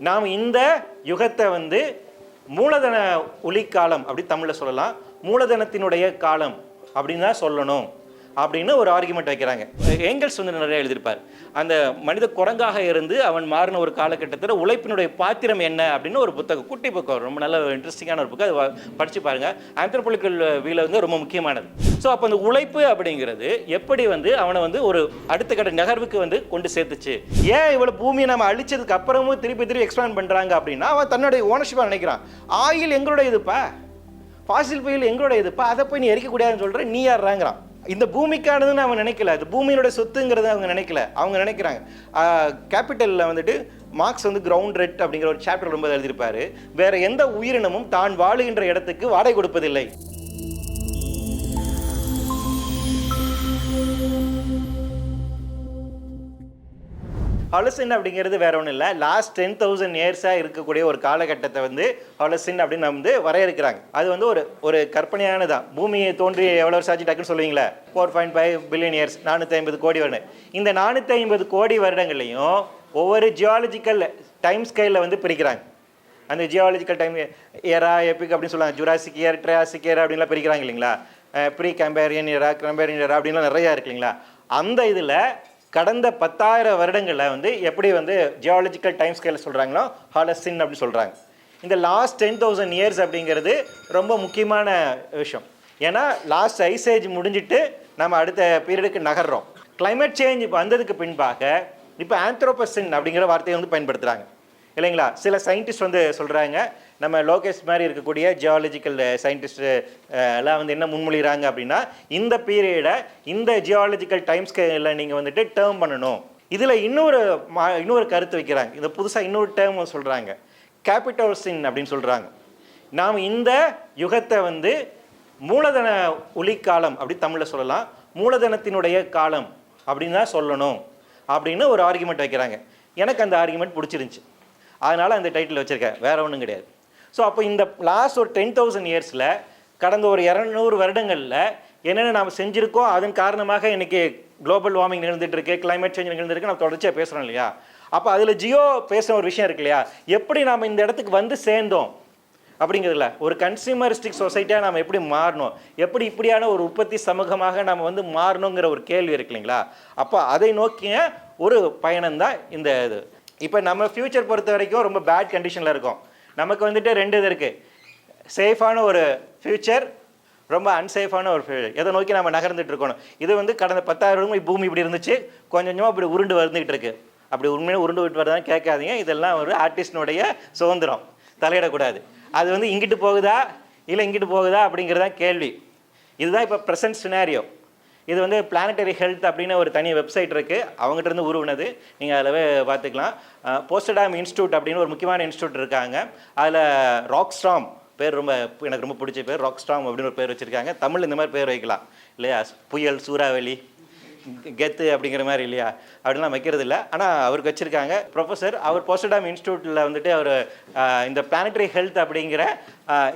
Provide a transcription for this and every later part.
நாம் இந்த யுகத்தை வந்து மூலதன ஒளிக்காலம் அப்படி தமிழில் சொல்லலாம், மூலதனத்தினுடைய காலம் அப்படின்னு தான் சொல்லணும் அப்படின்னு ஒரு ஆர்குமெண்ட் வைக்கிறாங்க. ஏங்கல்ஸ் வந்து நிறைய எழுதியிருப்பார். அந்த மனித குரங்காக இருந்து அவன் மாறின ஒரு காலகட்டத்தில் உழைப்பினுடைய பாத்திரம் என்ன அப்படின்னு ஒரு புத்தகம், குட்டி புத்தகம், ரொம்ப நல்ல இன்ட்ரெஸ்டிங்கான ஒரு புத்தகம். அது படித்து பாருங்கள். ஆந்த்ரோபாலஜிக்கல் வியூவில் வந்து ரொம்ப முக்கியமானது. ஸோ அப்போ அந்த உழைப்பு அப்படிங்கிறது எப்படி வந்து அவனை வந்து ஒரு அடுத்த கட்ட நகர்வுக்கு வந்து கொண்டு சேர்த்துச்சு. ஏன் இவ்வளோ பூமியை நம்ம அழிச்சதுக்கு அப்புறமும் திருப்பி எக்ஸ்பேண்ட் பண்ணுறாங்க அப்படின்னா அவன் தன்னுடைய ஓனர்ஷிப்பாக நினைக்கிறான். ஆயில் எங்களோட இதுப்பா, ஃபாசில் ஃபியூல் எங்களோட இதுப்பா, அதை போய் நீ எரிக்கக்கூடாதுன்னு சொல்கிற, நீ யாருறாங்கிறான். இந்த பூமிக்கானதுன்னு அவன் நினைக்கல, அது பூமியினுடைய சொத்துங்கிறத அவங்க நினைக்கல. அவங்க நினைக்கிறாங்க கேபிட்டலில் வந்துட்டு மார்க்ஸ் வந்து கிரவுண்ட் ரெட் அப்படிங்கிற ஒரு சாப்டர் ரொம்ப எழுதியிருப்பாரு. வேற எந்த உயிரினமும் தான் வாழுகின்ற இடத்துக்கு வாடகை கொடுப்பதில்லை. ஹாலோசின் அப்படிங்கிறது வேற ஒன்றும் இல்லை, லாஸ்ட் 10,000 இயர்ஸாக இருக்கக்கூடிய ஒரு காலகட்டத்தை வந்து ஹாலோசின் அப்படின்னு நம்ம வந்து வரையறுக்கிறாங்க. அது வந்து ஒரு கற்பனையானதான். பூமியை தோன்றி எவ்வளோ வருஷம் ஆச்சு டக்குன்னு சொல்லுவீங்களா? 4.5 பில்லியன் இயர்ஸ், 450 கோடி வருடம். இந்த 450 கோடி வருடங்கள்லையும் ஒவ்வொரு ஜியாலஜிக்கல் டைம் ஸ்கேலில் வந்து பிரிக்கிறாங்க. அந்த ஜியாலஜிக்கல் டைம் ஏரா, எபிக் அப்படின்னு சொல்லுவாங்க. ஜுராசிக் இயர், ட்ரையாசிக் இயர் அப்படின்லாம் பிரிக்கிறாங்க இல்லைங்களா? ப்ரீ கேம்பேரியன் ஏரா, கேம்பேரியன் ஏரா அப்படின்லாம் நிறையா இருக்கு இல்லைங்களா? அந்த இதில் கடந்த 10,000 வருடங்களில் வந்து எப்படி வந்து ஜியாலஜிக்கல் டைம் ஸ்கேலில் சொல்கிறாங்களோ ஹாலோசின் அப்படின்னு சொல்கிறாங்க. இந்த லாஸ்ட் 10,000 இயர்ஸ் அப்படிங்கிறது ரொம்ப முக்கியமான விஷயம். ஏன்னா லாஸ்ட் ஐஸ் ஏஜ் முடிஞ்சிட்டு நம்ம அடுத்த பீரியடுக்கு நகர்றோம். கிளைமேட் சேஞ்ச் வந்ததுக்கு பின்பாக இப்போ ஆந்த்ரோபோசென் அப்படிங்கிற வார்த்தையை வந்து பயன்படுத்துகிறாங்க இல்லைங்களா? சில சயின்டிஸ்ட் வந்து சொல்கிறாங்க, நம்ம லோகேஷ் மாதிரி இருக்கக்கூடிய ஜியாலஜிக்கல் சயின்டிஸ்ட் எல்லாம் வந்து என்ன முன்மொழிகிறாங்க அப்படின்னா, இந்த பீரியடை இந்த ஜியாலஜிக்கல் டைம் ஸ்கேலில் நீங்கள் வந்துட்டு டேர்ம் பண்ணணும். இதில் இன்னொரு கருத்து வைக்கிறாங்க. இதை புதுசாக இன்னொரு டேர்ம் சொல்கிறாங்க, கேபிட்டோசின் அப்படின்னு சொல்கிறாங்க. நாம் இந்த யுகத்தை வந்து மூலதன ஒளிக்காலம் அப்படி தமிழில் சொல்லலாம், மூலதனத்தினுடைய காலம் அப்படின்னு தான் சொல்லணும் அப்படின்னு ஒரு ஆர்குமெண்ட் வைக்கிறாங்க. எனக்கு அந்த ஆர்குமெண்ட் பிடிச்சிருந்துச்சி, அதனால் அந்த டைட்டில் வச்சுருக்கேன், வேறு ஒன்றும் கிடையாது. ஸோ அப்போ இந்த லாஸ்ட் ஒரு 10,000 இயர்ஸில் கடந்த ஒரு 200 வருடங்களில் என்னென்ன நாம் செஞ்சுருக்கோம், அதன் காரணமாக இன்றைக்கி குளோபல் வார்மிங் நிகழ்ந்துட்டுருக்கு, கிளைமேட் சேஞ்ச் நிகழ்ந்துருக்கு, நம்ம தொடர்ச்சியாக பேசுகிறோம் இல்லையா? அப்போ அதில் ஜியோ பேசுகிற ஒரு விஷயம் இருக்கு இல்லையா? எப்படி நாம் இந்த இடத்துக்கு வந்து சேர்ந்தோம் அப்படிங்கிறதுல ஒரு கன்சியூமரிஸ்டிக் சொசைட்டியாக நாம் எப்படி மாறணும், எப்படி இப்படியான ஒரு உற்பத்தி சமூகமாக நாம் வந்து மாறணுங்கிற ஒரு கேள்வி இருக்கு இல்லைங்களா? அப்போ அதை நோக்கிய ஒரு பயணம்தான் இந்த இது. இப்போ நம்ம ஃப்யூச்சர் பொறுத்த வரைக்கும் ரொம்ப பேட் கண்டிஷனில் இருக்கோம். நமக்கு வந்துட்டு 2 இது இருக்குது, சேஃபான ஒரு ஃப்யூச்சர், ரொம்ப அன்சேஃபான ஒரு ஃப்யூச்சர். எதை நோக்கி நம்ம நகர்ந்துட்டு இருக்கணும். இது வந்து கடந்த 10,000 வருடம் பூமி இப்படி இருந்துச்சு, கொஞ்சம் கொஞ்சமாக இப்படி உருண்டு வந்துக்கிட்டு இருக்குது. அப்படி உண்மையாக உருண்டு விட்டு வரதான்னு கேட்காதீங்க, இதெல்லாம் ஒரு ஆர்டிஸ்டினுடைய சுதந்திரம், தலையிடக்கூடாது. அது வந்து இங்கிட்டு போகுதா இல்லை இங்கிட்டு போகுதா அப்படிங்கிறதான் கேள்வி. இதுதான் இப்போ ப்ரெசன்ட் சினாரியோ. இது வந்து பிளானட்டரி ஹெல்த் அப்படின்னு ஒரு தனி வெப்சைட் இருக்குது, அவங்ககிட்ட இருந்து உருவினது, நீங்கள் அதில் பார்த்துக்கலாம். போஸ்டடாம் இன்ஸ்டியூட் அப்படின்னு ஒரு முக்கியமான இன்ஸ்டியூட் இருக்காங்க. அதில் ராக்ஸ்டாம் பேர் எனக்கு ரொம்ப பிடிச்ச பேர், ராக்ஸ்டாம் அப்படின்னு ஒரு பேர் வச்சுருக்காங்க. தமிழ் இந்த மாதிரி பேர் வைக்கலாம் இல்லையா? புயல், சூறாவளி, கெத்து அப்படிங்கிற மாதிரி இல்லையா? அப்படிலாம் வைக்கிறது இல்லை, ஆனால் அவருக்கு வச்சுருக்காங்க ப்ரொஃபஸர். அவர் போஸ்டடாம் இன்ஸ்டியூட்டில் வந்துட்டு அவர் இந்த பிளானட்டரி ஹெல்த் அப்படிங்கிற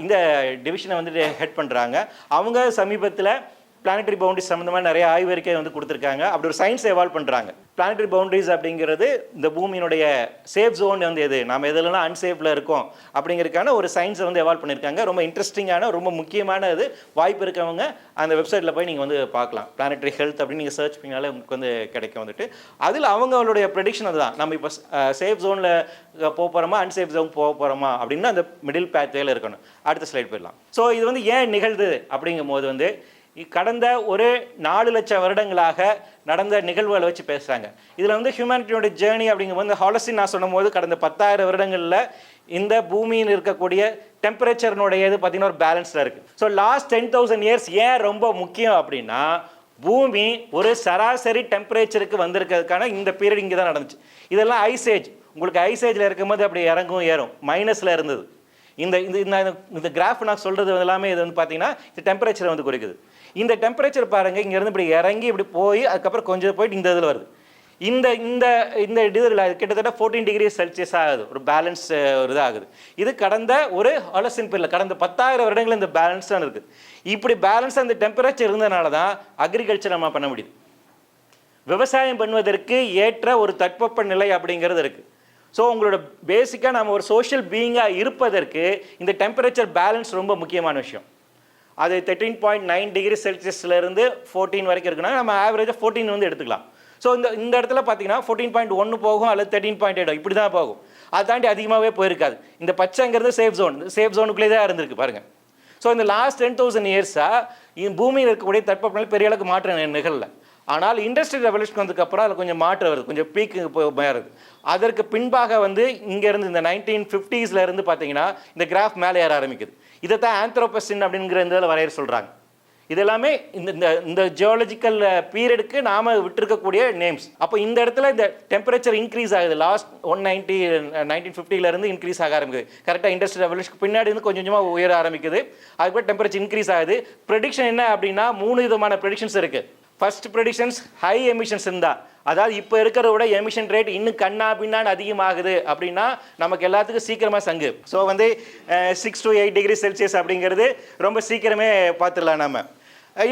இந்த டிவிஷனை வந்துட்டு ஹெட் பண்ணுறாங்க. அவங்க சமீபத்தில் பிளானட்டரி பவுண்டரிஸ் சம்மந்தமாக நிறைய ஆய்வறிக்கை வந்து கொடுத்துருக்காங்க. அப்படி ஒரு சயின்ஸை எவால்வ் பண்ணுறாங்க. பிளானட்டரி பவுண்டரிஸ் அப்படிங்கிறது இந்த பூமியினுடைய சேஃப் ஜோன் வந்து எது, நம்ம எதுலாம் அன்சேஃபில் இருக்கோம் அப்படிங்கிறதுக்கான ஒரு சயின்ஸை வந்து எவால்வ் பண்ணியிருக்காங்க. ரொம்ப இன்ட்ரெஸ்டிங்கான ரொம்ப முக்கியமான இது. வாய்ப்பு இருக்கவங்க அந்த வெப்சைட்டில் போய் நீங்கள் வந்து பார்க்கலாம். பிளானட்டரி ஹெல்த் அப்படின்னு நீங்கள் சர்ச் பண்ணினாலே உங்களுக்கு வந்து கிடைக்கும் வந்துட்டு. அதில் அவங்களுடைய ப்ரெடிக்ஷன் அதுதான், நம்ம இப்போ சேஃப் ஜோனில் போக போகிறோமா அன்சேஃப் ஜோன் போக போகிறோமா அப்படின்னு அந்த மிடில் பேத்வேல இருக்கணும். அடுத்த ஸ்லைட் போயிடலாம். ஸோ இது வந்து ஏன் நிகழ்து அப்படிங்கும் போது வந்து கடந்த ஒரு 4 லட்சம் வருடங்களாக நடந்த நிகழ்வுகளை வச்சு பேசுகிறாங்க. இதில் வந்து ஹியூமனிட்டியோட ஜேர்னி அப்படிங்கும்போது இந்த ஹாலோசின் நான் சொன்னும் போது கடந்த 10,000 வருடங்களில் இந்த பூமியில் இருக்கக்கூடிய டெம்பரேச்சர்னுடையது பார்த்திங்கன்னா ஒரு பேலன்ஸில் இருக்குது. ஸோ லாஸ்ட் 10,000 இயர்ஸ் ஏன் ரொம்ப முக்கியம் அப்படின்னா, பூமி ஒரு சராசரி டெம்பரேச்சருக்கு வந்திருக்கிறதுக்கான இந்த பீரியட் இங்கே தான் நடந்துச்சு. இதெல்லாம் ஐஸ் ஏஜ். உங்களுக்கு ஐஸ் ஏஜில் இருக்கும்போது அப்படி இறங்கும் ஏறும், மைனஸில் இருந்தது. இந்த கிராஃப் நான் சொல்கிறது எல்லாமே இது வந்து பார்த்தீங்கன்னா இந்த டெம்பரேச்சரை வந்து குறிக்குது. இந்த டெம்பரேச்சர் பாருங்கள், இங்கேருந்து இப்படி இறங்கி இப்படி போய் அதுக்கப்புறம் கொஞ்சம் போயிட்டு இந்த இதில் வருது. இந்த இந்த இந்த இதில் கிட்டத்தட்ட 14 டிகிரி செல்சியஸ் ஆகுது, ஒரு பேலன்ஸ் ஒரு இதாகுது. இது கடந்த ஒரு ஹாலோசின் பீரியட், கடந்த 10,000 வருடங்கள் இந்த பேலன்ஸ் தான் இருக்குது. இப்படி பேலன்ஸ் அந்த டெம்பரேச்சர் இருந்ததுனால தான் அக்ரிகல்ச்சர் நம்ம பண்ண முடியுது. விவசாயம் பண்ணுவதற்கு ஏற்ற ஒரு தட்பவெப்ப நிலை அப்படிங்கிறது இருக்குது. ஸோ உங்களோட பேசிக்காக நம்ம ஒரு சோஷியல் பீயிங்காக இருப்பதற்கு இந்த டெம்பரேச்சர் பேலன்ஸ் ரொம்ப முக்கியமான விஷயம். அது 13.9 டிகிரி செல்சியஸ்லேருந்து 14 வரைக்கும் இருக்குன்னா நம்ம ஆவரேஜாக 14 வந்து எடுத்துக்கலாம். ஸோ இந்த இடத்துல பார்த்தீங்கன்னா 14.1 போகும் அல்லது 13.8 இப்படி தான் போகும். அதை தாண்டி அதிகமாகவே போயிருக்காது. இந்த பச்சைங்கிறது சேஃப் ஜோனுக்குள்ளே தான் இருந்திருக்கு பாருங்கள். ஸோ இந்த லாஸ்ட் 10,000 இயர்ஸாக பூமியில் இருக்கக்கூடிய தட்பவெப்பநிலை பெரிய அளவுக்கு மாற்றம் நிகழல. ஆனால் இண்டஸ்ட்ரியல் ரெவல்யூஷன் வந்ததுக்கப்புறம் அதில் கொஞ்சம் மாற்றம் வருது, கொஞ்சம் பீக்கு மாறுது. அதற்கு பின்பாக வந்து இங்கேருந்து இந்த 1950s இருந்து பார்த்தீங்கன்னா இந்த கிராஃப் மேலே ஏற ஆரம்பிக்குது. இதை தான் ஆந்த்ரோபோசின் அப்படிங்கிற இதில் வரையற சொல்கிறாங்க. இதெல்லாமே இந்த ஜியாலஜிக்கல் பீரியடுக்கு நாம் விட்டுருக்கக்கூடிய நேம்ஸ். அப்போ இந்த இடத்துல இந்த டெம்பரேச்சர் இன்க்ரீஸ் ஆகுது. லாஸ்ட் 1950 இன்க்ரீஸ் ஆக ஆரம்பிக்குது. கரெக்டாக இண்டஸ்ட்ரியல் ரெவல்யூஷன் பின்னாடி இருந்து கொஞ்சம் கொஞ்சமாக உயர ஆரம்பிக்குது. அதுக்கப்புறம் டெம்பரேச்சர் இன்க்ரீஸ் ஆகுது. ப்ரெடிக்ஷன் என்ன அப்படின்னா 3 விதமான ப்ரெடிக்ஷன்ஸ் இருக்குது. ஃபர்ஸ்ட் ப்ரெடிக்ஷன்ஸ் ஹை எமிஷன்ஸ் இருந்தால், அதாவது இப்போ இருக்கிறத விட எமிஷன் ரேட் இன்னும் கண்ணா பின்னான்னு அதிகமாகுது அப்படின்னா நமக்கு எல்லாத்துக்கும் சீக்கிரமாக சங்கு. ஸோ வந்து 6 to 8 டிகிரி செல்சியஸ் அப்படிங்கிறது ரொம்ப சீக்கிரமே பார்த்துடலாம். நம்ம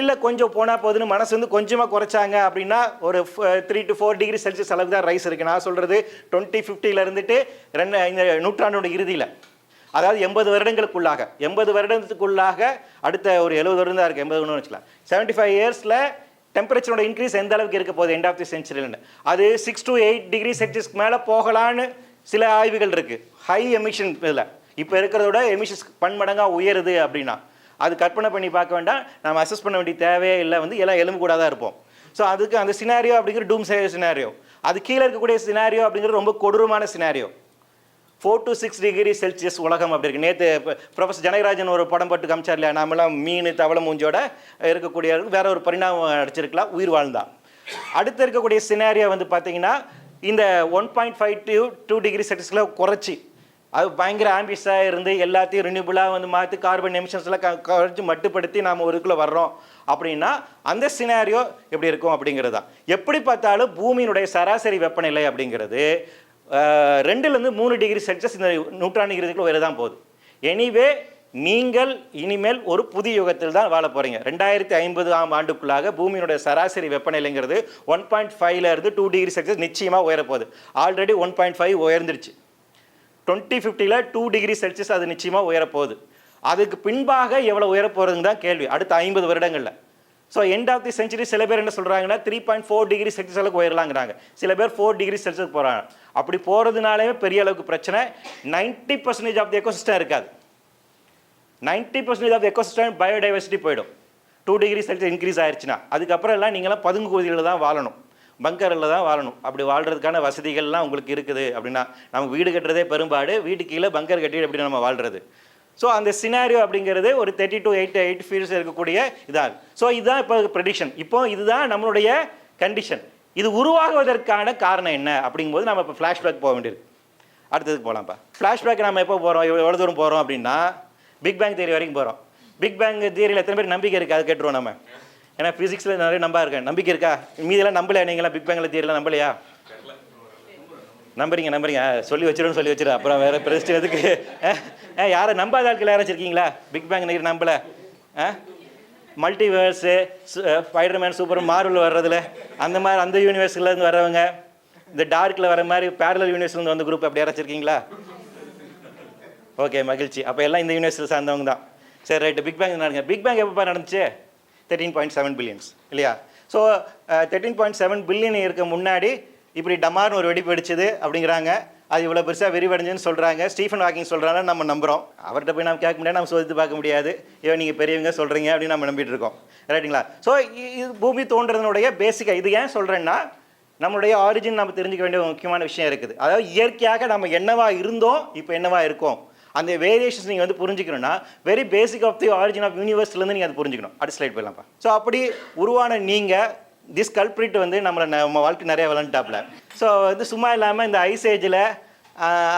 இல்லை கொஞ்சம் போனால் போதுன்னு மனசு வந்து கொஞ்சமாக குறைச்சாங்க அப்படின்னா ஒரு 3 to 4 டிகிரி செல்சியஸ் அளவுக்கு தான் ரைஸ் இருக்குது. நான் சொல்கிறது 2050 இருந்துட்டு இந்த நூற்றாண்டோட இறுதியில், அதாவது 80 வருடத்துக்குள்ளாக அடுத்த ஒரு 70 வருடம் தான் இருக்குது, 80 வச்சுக்கலாம். 75 இயர்ஸில் டெம்பரேச்சரோட இன்க்ரீஸ் எந்த அளவுக்கு இருக்க போகுது எண்ட் ஆஃப் தி சென்ச்சுரின்னு, அது 6 to 8 டிகிரி செல்சியஸ்க்கு மேலே போகலான்னு சில ஆய்வுகள் இருக்குது. ஹை எமிஷன் இதில் இப்போ இருக்கிறதோட எமிஷன்ஸ் பன்மடங்காக உயருது அப்படின்னா அது கற்பனை பண்ணி பார்க்க வேண்டாம், நம்ம அசஸ் பண்ண வேண்டிய தேவையே இல்லை. வந்து எல்லாம் எலும்பு கூட தான் இருப்போம். ஸோ அதுக்கு அந்த சினாரியோ அப்படிங்கிற டூம் சினாரியோ, அது கீழே இருக்கக்கூடிய சினாரியோ அப்படிங்கிறது ரொம்ப கொடூரமான சினாரியோ. 4 to 6 டிகிரி செல்சியஸ் உலகம் அப்படி இருக்குது. நேற்று ப்ரொஃபஸர் ஜனகராஜன் ஒரு படம் போட்டு காமிச்சார் இல்லையா, நாமெல்லாம் மீன் தவளை மூஞ்சோட இருக்கக்கூடிய வேற ஒரு பரிணாமம் அடிச்சிருக்கலாம், உயிர் வாழ்ந்தான். அடுத்து இருக்கக்கூடிய சினாரியோ வந்து பார்த்தீங்கன்னா இந்த 1.5 to 2 டிகிரி செல்சியஸில் குறைச்சி அது பயங்கர ஆம்பிஷாக இருந்து எல்லாத்தையும் ரினியூபிளாக வந்து மாற்றி கார்பன் எமிஷன்ஸ்லாம் குறைச்சி மட்டுப்படுத்தி நாம் ஒருக்குள்ளே வர்றோம் அப்படின்னா அந்த சினாரியோ எப்படி இருக்கும் அப்படிங்கிறது தான். எப்படி பார்த்தாலும் பூமியினுடைய சராசரி வெப்பநிலை அப்படிங்கிறது 2 to 3 டிகிரி செல்சியஸ் இந்த நூற்றாண்டு இறுதிக்குள்ள உயர தான் போகுது. எனிவே நீங்கள் இனிமேல் ஒரு புதிய யுகத்தில் தான் வாழ போகிறீங்க. 2050 ஆண்டுக்குள்ளாக பூமியினுடைய சராசரி வெப்பநிலைங்கிறது 1.5 to 2 டிகிரி செல்சியஸ் நிச்சயமாக உயரப்போகுது. ஆல்ரெடி 1.5 உயர்ந்துருச்சு. 2050 2 டிகிரி செல்சியஸ் அது நிச்சயமாக உயரப்போகுது. அதுக்கு பின்பாக எவ்வளோ உயரப்போகிறதுன்னு தான் கேள்வி அடுத்த 50 வருடங்களில். So end of the century சில பேர் என்ன சொல்கிறாங்கன்னா 3.4 டிகிரி செல்சியஸ் அளவுக்கு உயரலாங்கிறாங்க. சில பேர் 4 டிகிரி செல்சியஸ் போகிறாங்க. அப்படி போகிறதுனாலே பெரிய அளவுக்கு பிரச்சனை. 90% ஆஃப் தி எக்கோசிஸ்டம் இருக்காது. 90% ஆஃப் தி எக்கோசிஸ்டம் பயோடைவர்சிட்டி போயிடும். 2 டிகிரி செல்சியஸ் இன்க்ரீஸ் ஆயிடுச்சுன்னா அதுக்கப்புறம் எல்லாம் நீங்களாம் பதுங்கு பகுதிகளில் தான் வாழணும், பங்கரில் தான் வாழணும். அப்படி வாழ்கிறதுக்கான வசதிகள்லாம் உங்களுக்கு இருக்குது அப்படின்னா நம்ம வீடு கட்டுறதே பெரும்பாடு, வீட்டு கீழே பங்கர் கட்டி எப்படி நம்ம வாழ்கிறது. ஸோ அந்த சினாரியோ அப்படிங்கிறது ஒரு 30 to 8 ஃபீல்ஸ் இருக்கக்கூடிய இதாக. ஸோ இதுதான் இப்போ ப்ரெடிக்ஷன். இப்போ இதுதான் நம்மளுடைய கண்டிஷன். இது உருவாகுவதற்கான காரணம் என்ன அப்படிங்கும்போது நம்ம இப்போ ஃப்ளாஷ்பேக் போக வேண்டியது. அடுத்ததுக்கு போகலாம்ப்பா. ஃப்ளாஷ்பேக் நம்ம எப்போ போகிறோம், எவ்வளோ தூரம் போகிறோம் அப்படின்னா பிக் பேங் தியரி வரைக்கும் போகிறோம். பிக் பேங் தியரியில் எத்தனை பேர் நம்பிக்கை இருக்குது அது கேட்டுருவோம் நம்ம. ஏன்னா ஃபிசிக்ஸில் நிறைய இருக்கேன், நம்பிக்கை இருக்கா? மீதெல்லாம் நம்பலையா? நீங்களாம் பிக் பேங்கில் தியரிலாம் நம்பலையா? நம்புறீங்க சொல்லி வச்சிரு. அப்புறம் வேறு பிரச்சனை எதுக்கு? யாரை நம்பாத ஆட்கள் யாராச்சும் இருக்கீங்களா? பிக் பேங் நீர் நம்பலை? மல்டிவர்ஸு, ஸ்பைடர்மேன், சூப்பர் மார்வல் வர்றதுல அந்த யூனிவர்ஸ்லேருந்து வர்றவங்க, இந்த டார்க்கில் வர மாதிரி பேரலல் யூனிவர்ஸ்லேருந்து வந்த குரூப் அப்படி யாராச்சும் இருக்கீங்களா? ஓகே, மகிழ்ச்சி. அப்போ எல்லாம் இந்த யூனிவர்ஸில் சார்ந்தவங்க தான். சரி, ரைட்டு. பிக் பேங் நடங்க. பிக் பேங் எப்போ நடந்துச்சு? 13.7 பில்லியன்ஸ் இல்லையா? ஸோ 13.7 பில்லியன் இருக்க முன்னாடி இப்படி டமார்னு ஒரு வெடிப்பு வெடிச்சது அப்படிங்கிறாங்க. அது இவ்வளோ பெருசாக விரிவடைஞ்சுன்னு சொல்கிறாங்க. ஸ்டீஃபன் ஹாக்கிங் சொல்கிறாங்க, நம்ம நம்புகிறோம். அவர்கிட்ட போய் நம்ம கேட்க முடியாது, நம்ம சோதித்து பார்க்க முடியாது. ஏன் நீங்கள் பெரியவங்க சொல்கிறீங்க அப்படின்னு நம்ம நம்பிட்டு இருக்கோம், ரைட்டுங்களா? ஸோ இது பூமி தோன்றதுனுடைய பேசிக்காக. இது ஏன் சொல்கிறேன்னா நம்மளுடைய ஆரிஜின் நம்ம தெரிஞ்சுக்க வேண்டிய ஒரு முக்கியமான விஷயம் இருக்குது. அதாவது இயற்கையாக நம்ம என்னவா இருந்தோம், இப்போ என்னவா இருக்கோம், அந்த வேரியேஷன்ஸ் நீங்கள் வந்து புரிஞ்சுக்கணும்னா very basic of the origin of யூனிவர்ஸ்லேருந்து நீங்கள் அது புரிஞ்சுக்கணும். அடுத்த ஸ்லைட் போயிடலாம்ப்பா. ஸோ அப்படி உருவான நீங்கள் திஸ் கல்ப்ரிட் வந்து நம்ம வாழ்க்கை நிறைய விளாண்டுட்டாப்ல. ஸோ வந்து சும்மா இல்லாமல் இந்த ஐஸ் ஏஜில்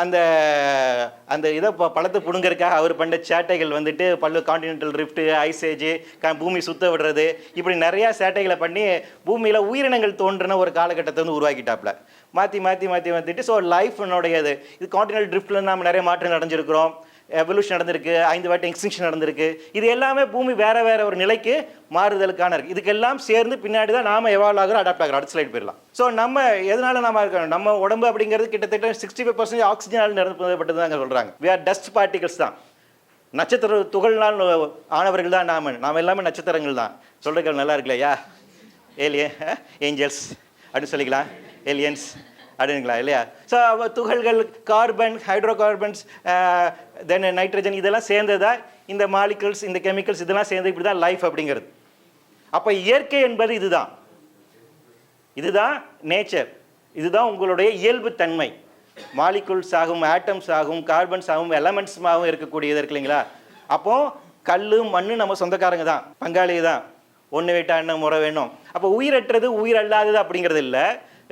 அந்த அந்த இதை பழத்தை பிடுங்கிறதுக்காக அவர் பண்ண சேட்டைகள் வந்துட்டு கான்டினென்டல் ரிஃப்ட்டு, ஐஸ் ஏஜ், பூமி சுத்த விடுறது, இப்படி நிறையா சேட்டைகளை பண்ணி பூமியில் உயிரினங்கள் தோன்றின ஒரு காலகட்டத்தை வந்து உருவாக்கிட்டாப்ல. மாற்றிட்டு ஸோ லைஃப்னுடையது இது கான்டினென்டல் ட்ரிஃப்ட்ல நம்ம நிறைய மாற்றங்கள் அடைஞ்சிருக்கிறோம். எவல்யூஷன் நடந்திருக்கு, 5 வாட்டி எக்ஸ்டிங்ஷன் நடந்திருக்கு. இது எல்லாமே பூமி வேற வேற ஒரு நிலைக்கு மாறுதலுக்கான இருக்குது. இதுக்கெல்லாம் சேர்ந்து பின்னாடி தான் நாம எவால்வ் ஆகிறோம், அடாப்ட் ஆகிறோம். அடுத்த ஸ்லைட் போயிடலாம். ஸோ நம்ம எதனால நம்ம இருக்கோம், நம்ம உடம்பு அப்படிங்கிறது கிட்டத்தட்ட 65% ஆக்சிஜனால் நிரப்பப்பட்டது தான் சொல்கிறாங்க. வி ஆர் டஸ்ட் பார்ட்டிகல்ஸ் தான். நட்சத்திர துகள்னால் ஆனவர்கள் தான் நாம் எல்லாமே நட்சத்திரங்கள் தான். சொல்கிறதுக்கு நல்லா இருக்குல்லையா? ஏஞ்சல்ஸ் அப்படின்னு சொல்லிக்கலாம், ஏலியன்ஸ் அப்படிங்களா இல்லையா? ஸோ துகள்கள், கார்பன், ஹைட்ரோ கார்பன்ஸ், தென் நைட்ரஜன், இதெல்லாம் சேர்ந்ததா இந்த மாலிகல்ஸ், இந்த கெமிக்கல்ஸ், இதெல்லாம் சேர்ந்து இப்படி தான் லைஃப் அப்படிங்கிறது. அப்போ இயற்கை என்பது இதுதான் நேச்சர், இதுதான் உங்களுடைய இயல்பு தன்மை. மாலிகுல்ஸ் ஆகும், ஆட்டம்ஸ் ஆகும், கார்பன்ஸ் ஆகும், எலமெண்ட்ஸுமாகவும் இருக்கக்கூடியது இருக்கு இல்லைங்களா? அப்போது கல் மண் நம்ம சொந்தக்காரங்க தான், பங்காளி தான். ஒன்று விட்டா என்ன முறை வேணும். அப்போ உயிரற்றது உயிர் அல்லாதது அப்படிங்கிறது இல்லை,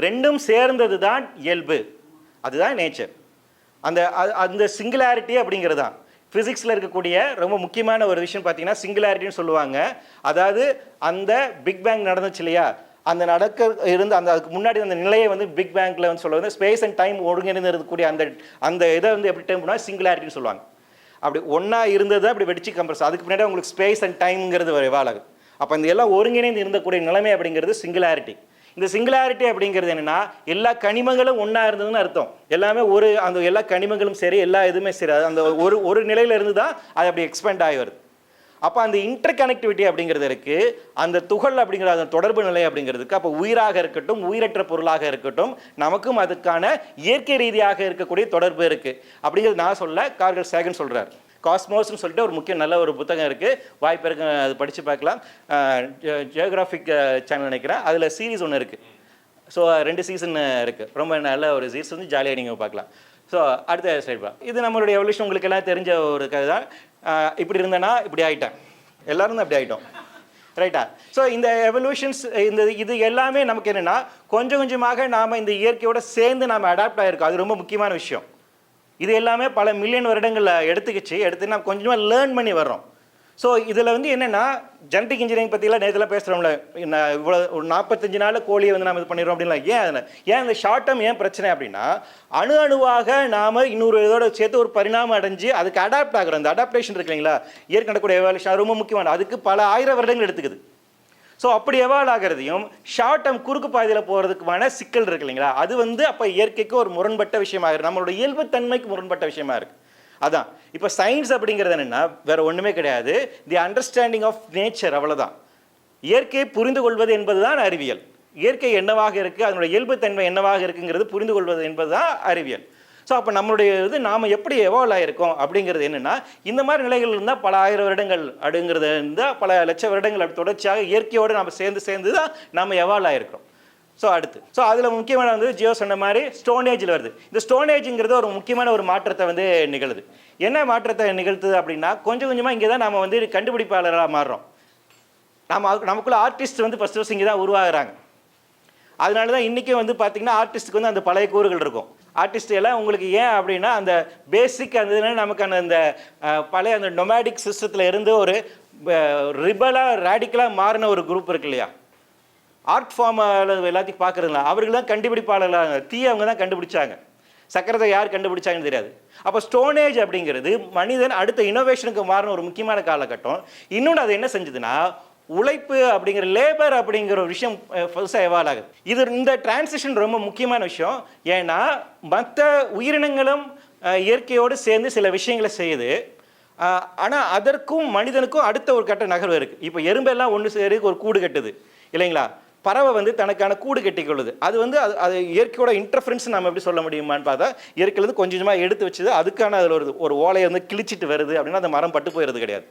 ரெண்டும் சேர்ந்தது தான் இயல்பு, அதுதான் நேச்சர். அந்த சிங்குலாரிட்டி அப்படிங்கிறது தான் ஃபிசிக்ஸில் இருக்கக்கூடிய ரொம்ப முக்கியமான ஒரு விஷயம். பார்த்தீங்கன்னா சிங்குலாரிட்டின்னு சொல்லுவாங்க. அதாவது அந்த பிக் பேங் நடந்துச்சு இல்லையா, அந்த அதுக்கு முன்னாடி அந்த நிலையை வந்து பிக் பேங்கில் வந்து சொல்லுவாங்க, ஸ்பேஸ் அண்ட் டைம் ஒருங்கிணைந்து இருக்கக்கூடிய அந்த இதை வந்து எப்படி டைம் பண்ணால் சிங்குலாரிட்டின்னு சொல்லுவாங்க. அப்படி ஒன்றா இருந்தது அப்படி வெடிச்சு கம்ப்ரஸ், அதுக்கு முன்னாடி உங்களுக்கு ஸ்பேஸ் அண்ட் டைம்ங்கிறது எவாலாகுது. அப்போ இந்த எல்லாம் ஒருங்கிணைந்து இருந்தக்கூடிய நிலைமை அப்படிங்கிறது சிங்குலாரிட்டி. இந்த சிங்குலாரிட்டி அப்படிங்கிறது என்னன்னா, எல்லா கனிமங்களும் ஒன்றா இருந்ததுன்னு அர்த்தம். எல்லாமே அந்த எல்லா கனிமங்களும் சரி, எல்லா இதுவுமே சரி, அந்த ஒரு நிலையில இருந்து தான் அது அப்படி எக்ஸ்பேண்ட் ஆகி வருது. அப்போ அந்த இன்டர் கனெக்டிவிட்டி அப்படிங்கிறது இருக்கு, அந்த துகள் அப்படிங்கிற அந்த தொடர்பு நிலை அப்படிங்கிறதுக்கு. அப்போ உயிராக இருக்கட்டும், உயிரற்ற பொருளாக இருக்கட்டும், நமக்கும் அதுக்கான இயற்கை ரீதியாக இருக்கக்கூடிய தொடர்பு இருக்கு அப்படிங்கிறது நான் சொல்ல, கார்ல் சேகன் சொல்றாரு. காஸ்மோஸ்ன்னு சொல்லிட்டு ஒரு நல்ல ஒரு புத்தகம் இருக்குது, வாய்ப்பு இருக்கு, அது படித்து பார்க்கலாம். ஜியோகிராஃபிக் சேனல் நினைக்கிறேன், அதில் சீரீஸ் ஒன்று இருக்குது. ஸோ 2 சீசன் இருக்குது, ரொம்ப நல்ல ஒரு சீரீஸ் வந்து ஜாலியாக நீங்கள் பார்க்கலாம். ஸோ அடுத்த ஸ்லைட் இது நம்மளுடைய எவல்யூஷன் உங்களுக்கு எல்லாம் தெரிஞ்ச ஒரு கதை தான். இப்படி இருந்தேன்னா இப்படி ஆகிட்டேன், எல்லோரும் தான் அப்படி ஆகிட்டோம், ரைட்டா? ஸோ இந்த எவல்யூஷன்ஸ் இது எல்லாமே நமக்கு என்னென்னா, கொஞ்சம் கொஞ்சமாக நாம் இந்த இயற்கையோடு சேர்ந்து நாம் அடாப்ட் ஆகிருக்கோம். அது ரொம்ப முக்கியமான விஷயம். இது எல்லாமே பல மில்லியன் வருடங்களில் எடுத்து நம்ம கொஞ்சமாக லேர்ன் பண்ணி வர்றோம். ஸோ இதில் வந்து என்னென்னா, ஜெனடிக் இன்ஜினியரிங் பற்றிலாம் நேரத்தில் பேசுகிறோம்ல, இவ்வளோ ஒரு 45 நாளில் கோழியை வந்து நம்ம இது பண்ணிடுறோம் அப்படின்லாம். ஏன் இந்த ஷார்ட் டேர்ம் ஏன் பிரச்சனை அப்படின்னா, அணுவாக நாம் இன்னொரு இதோட சேர்த்து ஒரு பரிணாமம் அடைஞ்சு அதுக்கு அடாப்ட் ஆகிறோம். அந்த அடாப்டேஷன் இருக்கு இல்லைங்களா, இயற்கை நடக்கூடிய எவால்யூஷன் ரொம்ப முக்கியமானது. அதுக்கு பல 1000 வருடங்கள் எடுத்துக்குது. ஸோ அப்படி எவால்வ் ஆகிறதையும் ஷார்ட் டேர்ம் குறுக்கு பாதையில் போகிறதுக்குமான சிக்கல் இருக்கு இல்லைங்களா, அது வந்து அப்போ இயற்கைக்கு ஒரு முரண்பட்ட விஷயமா இருக்குது, நம்மளோட இயல்பு தன்மைக்கு முரண்பட்ட விஷயமா இருக்குது. அதான் இப்போ சயின்ஸ் அப்படிங்கிறது என்னென்னா வேற ஒன்றுமே கிடையாது, தி அண்டர்ஸ்டாண்டிங் ஆஃப் நேச்சர், அவ்வளோதான். இயற்கையை புரிந்து கொள்வது என்பது தான் அறிவியல். இயற்கை என்னவாக இருக்குது, அதனுடைய இயல்பு தன்மை என்னவாக இருக்குங்கிறது புரிந்து கொள்வது என்பது தான் அறிவியல். ஸோ அப்போ நம்மளுடைய நாம் எப்படி எவால்வ் ஆகிருக்கோம் அப்படிங்கிறது என்னென்னா, இந்த மாதிரி நிலைகள் இருந்தால் பல 1000 வருடங்கள் அப்படிங்கிறது இருந்தால் பல லட்ச வருடங்கள் தொடர்ச்சியாக இயற்கையோடு நம்ம சேர்ந்து தான் நம்ம எவால்வ் ஆகிருக்கிறோம். ஸோ அதில் முக்கியமான வந்து ஜியோ சொன்ன மாதிரி ஸ்டோன் ஏஜில் வருது. இந்த ஸ்டோன் ஏஜுங்கிறது ஒரு முக்கியமான ஒரு மாற்றத்தை வந்து நிகழுது. என்ன மாற்றத்தை நிகழ்த்துது அப்படின்னா, கொஞ்சம் கொஞ்சமாக இங்கே தான் நம்ம வந்து கண்டுபிடிப்பாளராக மாறுறோம். நமக்குள்ள ஆர்டிஸ்ட் வந்து ஃபஸ்ட்டு இங்கே தான் உருவாகிறாங்க. அதனால தான் இன்றைக்கும் வந்து பார்த்திங்கன்னா ஆர்டிஸ்ட்டுக்கு வந்து அந்த பழைய கூறுகள் இருக்கும். ஆர்டிஸ்ட் எல்லாம் உங்களுக்கு ஏன் அப்படின்னா, அந்த பேசிக் அந்த நமக்கான அந்த பழைய அந்த நொமேடிக் சிஸ்டத்தில் இருந்து ஒரு ரிபலாக ரேடிக்கலாக மாறின ஒரு குரூப் இருக்கு இல்லையா, ஆர்ட் ஃபார்ம் எல்லாத்தையும் பார்க்குறதுங்களா, அவர்கள் தான் கண்டுபிடிப்பாளர்களாக. அவங்க தான் கண்டுபிடிச்சாங்க. சக்கரத்தை யார் கண்டுபிடிச்சாங்கன்னு தெரியாது. அப்போ ஸ்டோனேஜ் அப்படிங்கிறது மனிதன் அடுத்த இனோவேஷனுக்கு மாறின ஒரு முக்கியமான காலகட்டம். இன்னொன்று அது என்ன செஞ்சதுன்னா, உழைப்பு அப்படிங்கிற லேபர் அப்படிங்கிற ஒரு விஷயம் புதுசாக எவால்வ் ஆகுது. இந்த டிரான்சிஷன் ரொம்ப முக்கியமான விஷயம். ஏன்னா மற்ற உயிரினங்களும் இயற்கையோடு சேர்ந்து சில விஷயங்களை செய்யுது. ஆனால் அதற்கும் மனிதனுக்கும் அடுத்த ஒரு கட்ட நகர்வு இருக்குது. இப்போ எறும்பெல்லாம் ஒன்று சேரி ஒரு கூடு கட்டுது இல்லைங்களா, பறவை வந்து தனக்கான கூடு கட்டிக்கொள்ளுது. அது வந்து அது இயற்கையோட இன்டர்ஃபரன்ஸ் நம்ம எப்படி சொல்ல முடியுமான்னு பார்த்தா, இயற்கையிலேருந்து கொஞ்சம் கொஞ்சமாக எடுத்து வச்சுது, அதுக்கான அதில் ஒரு ஓலையை வந்து கிழிச்சிட்டு வருது அப்படின்னா அந்த மரம் பட்டு போயிடுறது கிடையாது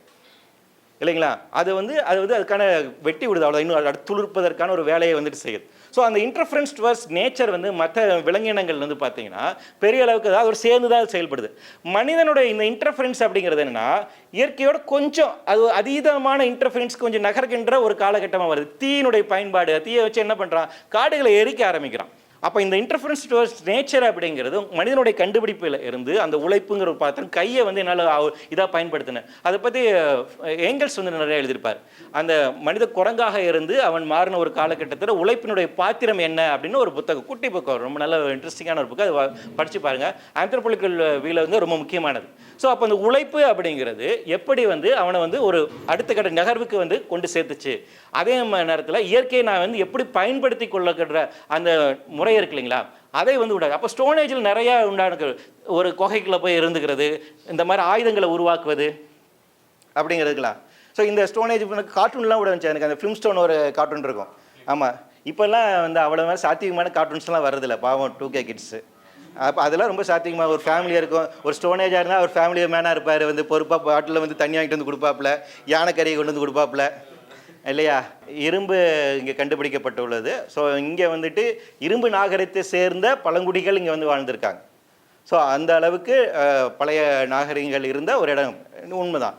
இல்லைங்களா. அது வந்து அதுக்கான வெட்டி விடுது, அவ்வளோ இன்னும் அடுத்து துளிர்ப்பதற்கான ஒரு வேலையை வந்துட்டு செய்யுது. ஸோ அந்த இன்டர்ஃபரன்ஸ் டுவர்ஸ் நேச்சர் வந்து மற்ற விலங்கினங்கள் வந்து பார்த்தீங்கன்னா பெரிய அளவுக்கு அதாவது ஒரு சேர்ந்து தான் செயல்படுது. மனிதனுடைய இந்த இன்டர்ஃபரன்ஸ் அப்படிங்கிறது என்னென்னா, இயற்கையோட கொஞ்சம் அது அதீதமான இன்டர்ஃபரன்ஸ் கொஞ்சம் நகர்கின்ற ஒரு காலகட்டமாக வருது. தீயினுடைய பயன்பாடு, தீயை வச்சு என்ன பண்ணுறான், காடுகளை எரிக்க ஆரம்பிக்கிறான். அப்போ இந்த இன்டர்ஃபரன்ஸ் டுவர்ஸ் நேச்சர் அப்படிங்கிறது மனிதனுடைய கண்டுபிடிப்பில் இருந்து அந்த உழைப்புங்கிற ஒரு பாத்திரம் கையை வந்து என்னால் இதாக பயன்படுத்தினேன். அதை பற்றி ஏங்கல்ஸ் வந்து நிறைய எழுதியிருப்பார். அந்த மனித குரங்காக இருந்து அவன் மாறின ஒரு காலகட்டத்தில் உழைப்பினுடைய பாத்திரம் என்ன அப்படின்னு ஒரு புத்தகம், குட்டி புத்தகம், ரொம்ப நல்ல இன்ட்ரெஸ்டிங்கான ஒரு புக்கு. அது படித்து பாருங்கள். ஆந்த்ரோபோலஜிக்கல் வியூவில் வந்து ரொம்ப முக்கியமானது. ஸோ அப்போ அந்த உழைப்பு அப்படிங்கிறது எப்படி வந்து அவனை வந்து ஒரு அடுத்த கட்ட நகர்வுக்கு வந்து கொண்டு சேர்த்துச்சு. அதே நேரத்தில் இயற்கையை நான் வந்து எப்படி பயன்படுத்தி கொள்ளக்கிற அந்த முறை இருக்கு இல்லைங்களா, அதை வந்து விடாது. அப்போ ஸ்டோனேஜில் நிறையா உண்டான ஒரு குகைக்குள்ளே போய் இருந்துக்கிறது, இந்த மாதிரி ஆயுதங்களை உருவாக்குவது அப்படிங்கிறதுக்கலாம். ஸோ இந்த ஸ்டோனேஜ் கார்ட்டூன்லாம் கூட வந்துச்சு. எனக்கு அந்த ஃபிலிம் ஸ்டோன் ஒரு கார்ட்டூன் இருக்கும். ஆமாம், இப்போல்லாம் வந்து அவ்வளோ மாதிரி சாத்தியமான கார்ட்டூன்ஸ்லாம் வரதில்லை பாவம் 2K கிட்ஸு. அப்போ அதெல்லாம் ரொம்ப சாத்தியமாக ஒரு ஃபேமிலியாக இருக்கும். ஒரு ஸ்டோனேஜாக இருந்தால் ஒரு ஃபேமிலி மேனாக இருப்பார், வந்து பொறுப்பாக பாட்டில் வந்து தண்ணி வாங்கிட்டு வந்து கொடுப்பாப்புல, யானைக்கறியை கொண்டு வந்து கொடுப்பாப்புல இல்லையா. இரும்பு இங்கே கண்டுபிடிக்கப்பட்டுள்ளது. ஸோ இங்கே வந்துட்டு இரும்பு நாகரிகத்தை சேர்ந்த பழங்குடிகள் இங்கே வந்து வாழ்ந்திருக்காங்க. ஸோ அந்த அளவுக்கு பழைய நாகரிகங்கள் இருந்த ஒரு இடம் உண்மைதான்.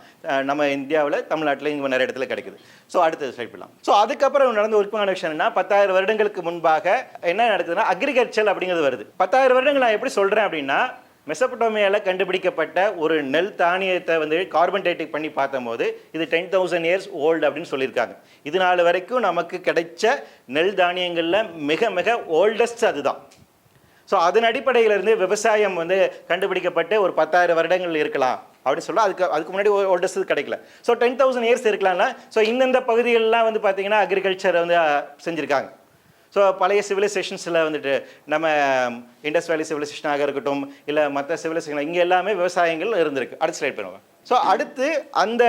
நம்ம இந்தியாவில் தமிழ்நாட்டில் இங்கே நிறைய இடத்துல கிடைக்குது. ஸோ அடுத்தது ஸ்லைட் பண்ணலாம். ஸோ அதுக்கப்புறம் நடந்த ஒரு முக்கியமான விஷயம் என்னன்னா, 10,000 வருடங்களுக்கு முன்பாக என்ன நடக்குதுன்னா அக்ரிகல்ச்சர் அப்படிங்கிறது வருது. 10,000 வருடங்கள் நான் எப்படி சொல்கிறேன் அப்படின்னா, மெசபடோமியாவில் கண்டுபிடிக்கப்பட்ட ஒரு நெல் தானியத்தை வந்து கார்பன் டேட்டிங் பண்ணி பார்த்தபோது இது 10,000 இயர்ஸ் ஓல்டு அப்படின்னு சொல்லியிருக்காங்க. இது நாள் வரைக்கும் நமக்கு கிடைச்ச நெல் தானியங்களில் மிக மிக ஓல்டஸ்ட் அதுதான். ஸோ அதன் அடிப்படையிலிருந்து விவசாயம் வந்து கண்டுபிடிக்கப்பட்டு ஒரு 10,000 வருடங்கள் இருக்கலாம் அப்படின்னு சொல்ல, அதுக்கு முன்னாடி ஓல்டஸ்ட் கிடைக்கல. ஸோ 10,000 இயர்ஸ் இருக்கலாம்னா, ஸோ இந்தந்த பகுதிகளெலாம் வந்து பார்த்தீங்கன்னா அக்ரிகல்ச்சரை வந்து செஞ்சுருக்காங்க. ஸோ பழைய சிவிலைசேஷன்ஸில் வந்துட்டு நம்ம இண்டஸ் வேலி சிவிலைசேஷனாக இருக்கட்டும், இல்லை மற்ற சிவிலைசேஷன், இங்கே எல்லாமே விவசாயங்கள் இருந்திருக்கு. அடுத்த ஸ்லைட் பண்ணுவாங்க. ஸோ அடுத்து அந்த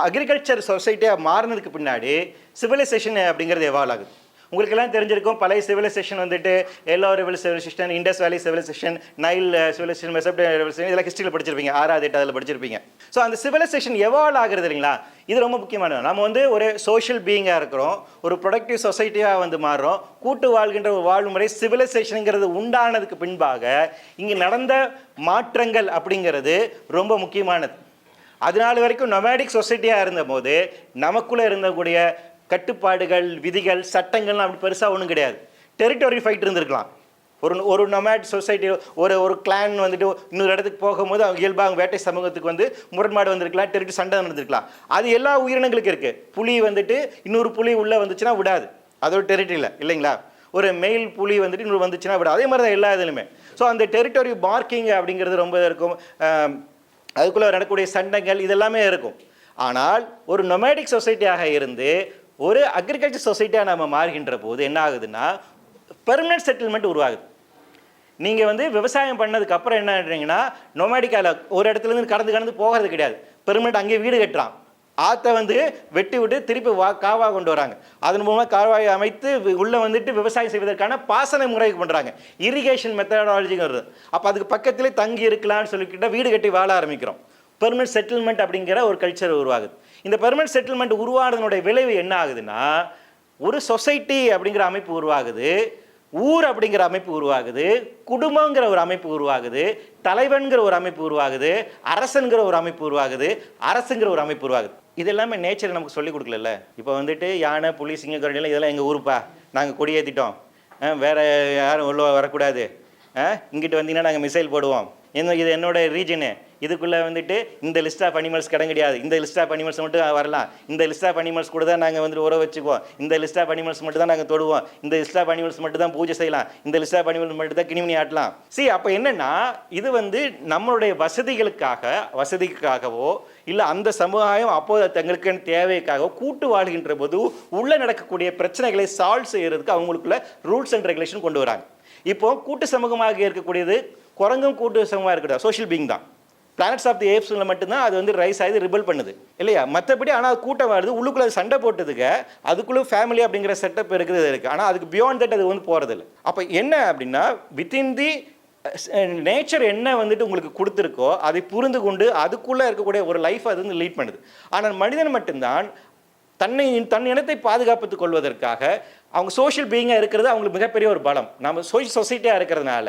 அக்ரிகல்ச்சர் சொசைட்டியாக மாறினதுக்கு பின்னாடி சிவிலைசேஷன் அப்படிங்கிறது எவால்வ் ஆகுது. உங்களுக்கு எல்லாம் தெரிஞ்சிருக்கும், பழைய சிவிலைசேஷன் வந்துட்டு yellow river civilization, Indus valley civilization, Nile civilization, Mesopotamia civilization, இதெல்லாம் ஹிஸ்ட்ரியில் படிச்சிருப்பீங்க, 6வது 8வது படிச்சிருப்பீங்க. ஸோ அந்த சிவிலைசேஷன் எவால்வ் ஆகுறது இல்லைங்களா, இது ரொம்ப முக்கியமானது. நம்ம வந்து ஒரு சோஷியல் பீயிங்காக இருக்கிறோம், ஒரு ப்ரொடக்டிவ் சொசைட்டியாக வந்து மாறுறோம், கூட்டு வாழ்கின்ற ஒரு வாழ்முறை சிவிலைசேஷனுங்கிறது உண்டானதுக்கு பின்பாக இங்கே நடந்த மாற்றங்கள் அப்படிங்கிறது ரொம்ப முக்கியமானது. அதனால வரைக்கும் நொமேடிக் சொசைட்டியாக இருந்தபோது நமக்குள்ளே இருந்தக்கூடிய கட்டுப்பாடுகள், விதிகள், சட்டங்கள்லாம் அப்படி பெருசாக ஒன்றும் கிடையாது. டெரிட்டரி ஃபைட் இருந்திருக்கலாம். ஒரு நொமேட் சொசைட்டி, ஒரு கிளான் வந்துட்டு இன்னொரு இடத்துக்கு போகும்போது அவங்க இயல்பாக வேட்டை சமூகத்துக்கு வந்து முரண்பாடு வந்திருக்கலாம், டெரிட்டரி சண்டை நடந்திருக்கலாம். அது எல்லா உயிரினங்களுக்கு இருக்குது. புலி வந்துட்டு இன்னொரு புலி உள்ளே வந்துச்சுன்னா விடாது, அதோட டெரிட்டரியில் இல்லைங்களா. ஒரு மெயில் புலி வந்துட்டு இன்னொரு வந்துச்சுன்னா விடாது. அதே மாதிரி தான் எல்லா இதுலையுமே. ஸோ அந்த டெரிட்டரி மார்க்கிங் அப்படிங்கிறது ரொம்ப இருக்கும். அதுக்குள்ளே நடக்கக்கூடிய சண்டைகள் இதெல்லாமே இருக்கும். ஆனால் ஒரு நொமேடிக் சொசைட்டியாக இருந்து ஒரு அக்ரிகல்ச்சர் சொசைட்டியாக நம்ம மாறுகின்ற போது என்ன ஆகுதுன்னா, பெர்மனன்ட் செட்டில்மெண்ட் உருவாகுது. நீங்கள் வந்து விவசாயம் பண்ணதுக்கு அப்புறம் என்ன பண்ணுறீங்கன்னா, நொமேடிக்கால ஒரு இடத்துலேருந்து கடந்து போகிறது கிடையாது. பெர்மனன்ட் அங்கேயே வீடு கட்டுறான். ஆற்றை வந்து வெட்டி விட்டு திருப்பி காவா கொண்டு வராங்க. அதன் மூலமாக கால்வாயை அமைத்து உள்ளே வந்துட்டு விவசாயம் செய்வதற்கான பாசன முறைக்கு பண்ணுறாங்க. இரிகேஷன் மெத்தடாலஜிங்கிறது. அப்போ அதுக்கு பக்கத்திலே தங்கி இருக்கலாம்னு சொல்லிக்கிட்ட வீடு கட்டி வாழ ஆரம்பிக்கிறோம். பெர்மனன்ட் செட்டில்மெண்ட் அப்படிங்கிற ஒரு கல்ச்சர் உருவாகுது. இந்த பெர்மனன்ட் செட்டில்மெண்ட் உருவானதனுடைய விளைவு என்ன ஆகுதுன்னா, ஒரு சொசைட்டி அப்படிங்கிற அமைப்பு உருவாகுது, ஊர் அப்படிங்கிற அமைப்பு உருவாகுது, குடும்பங்கிற ஒரு அமைப்பு உருவாகுது, தலைவன்கிற ஒரு அமைப்பு உருவாகுது, அரசன்கிற ஒரு அமைப்பு உருவாகுது, அரசுங்கிற ஒரு அமைப்பு உருவாகுது. இது எல்லாமே நேச்சர் நமக்கு சொல்லிக் கொடுக்கல. இப்போ வந்துட்டு யானை, புலி, சிங்கம், கரடி இதெல்லாம் எங்கள் ஊருப்பா, நாங்கள் கொடியேற்றிட்டோம், வேறு யாரும் உள்ள வரக்கூடாது, இங்கிட்டு வந்தீங்கன்னா நாங்கள் மிசைல் போடுவோம், இது என்னோட ரீஜனு, இதுக்குள்ளே வந்துட்டு இந்த லிஸ்ட் ஆஃப் அனிமல்ஸ் கிடம் கிடையாது, இந்த லிஸ்ட் ஆஃப் அனிமல்ஸ் மட்டும் வரலாம், இந்த லிஸ்ட் ஆஃப் அனிமல்ஸ் கூட தான் நாங்கள் வந்துட்டு உறவு வச்சுக்குவோம், இந்த லிஸ்ட் ஆஃப் அனிமல்ஸ் மட்டும் தான் நாங்கள் தொடுவோம், இந்த லிஸ்ட் ஆஃப் அனிமல்ஸ் மட்டும் தான் பூஜை செய்யலாம், இந்த லிஸ்ட் ஆஃப் அனிமல்ஸ் மட்டும் தான் கிணிமணி ஆட்டலாம். அப்போ என்னென்னா, இது வந்து நம்மளுடைய வசதிக்காகவோ இல்லை அந்த சமுதாயம் அப்போது தங்களுக்கு தேவைக்காக கூட்டு வாழ்கின்ற போது உள்ளே நடக்கக்கூடிய பிரச்சனைகளை சால்வ் செய்கிறதுக்கு அவங்களுக்குள்ள ரூல்ஸ் அண்ட் ரெகுலேஷன் கொண்டு வராங்க. இப்போ கூட்டு சமூகமாக இருக்கக்கூடியது குரங்கும் கூட்டு சமூகமாக இருக்கிறது சோஷியல் பீயிங் தான். பிளானட்ஸ் ஆஃப் தி ஏப்ஸில் மட்டும்தான் அது வந்து ரைஸ் ஆகி ரிபல் பண்ணுது இல்லையா. மற்றபடி ஆனால் கூட்டம் வருது, உள்ளுக்குள்ளே அது சண்டை போட்டதுக்கு அதுக்குள்ளே ஃபேமிலி அப்படிங்கிற செட்டப் இருக்குது. ஆனால் அதுக்கு பியாண்ட் தட் அது வந்து போகிறதில்ல. அப்போ என்ன அப்படின்னா, வித்தின் தி நேச்சர் என்ன வந்துட்டு உங்களுக்கு கொடுத்துருக்கோ அதை புரிந்து கொண்டு அதுக்குள்ளே இருக்கக்கூடிய ஒரு லைஃப் அது வந்து லீட் பண்ணுது. ஆனால் மனிதன் மட்டும்தான் தன் இனத்தை பாதுகாப்புத்துக் கொள்வதற்காக அவங்க சோஷியல் பீயிங்காக இருக்கிறது அவங்களுக்கு மிகப்பெரிய ஒரு பலம். நம்ம சோஷியல் சொசைட்டியாக இருக்கிறதுனால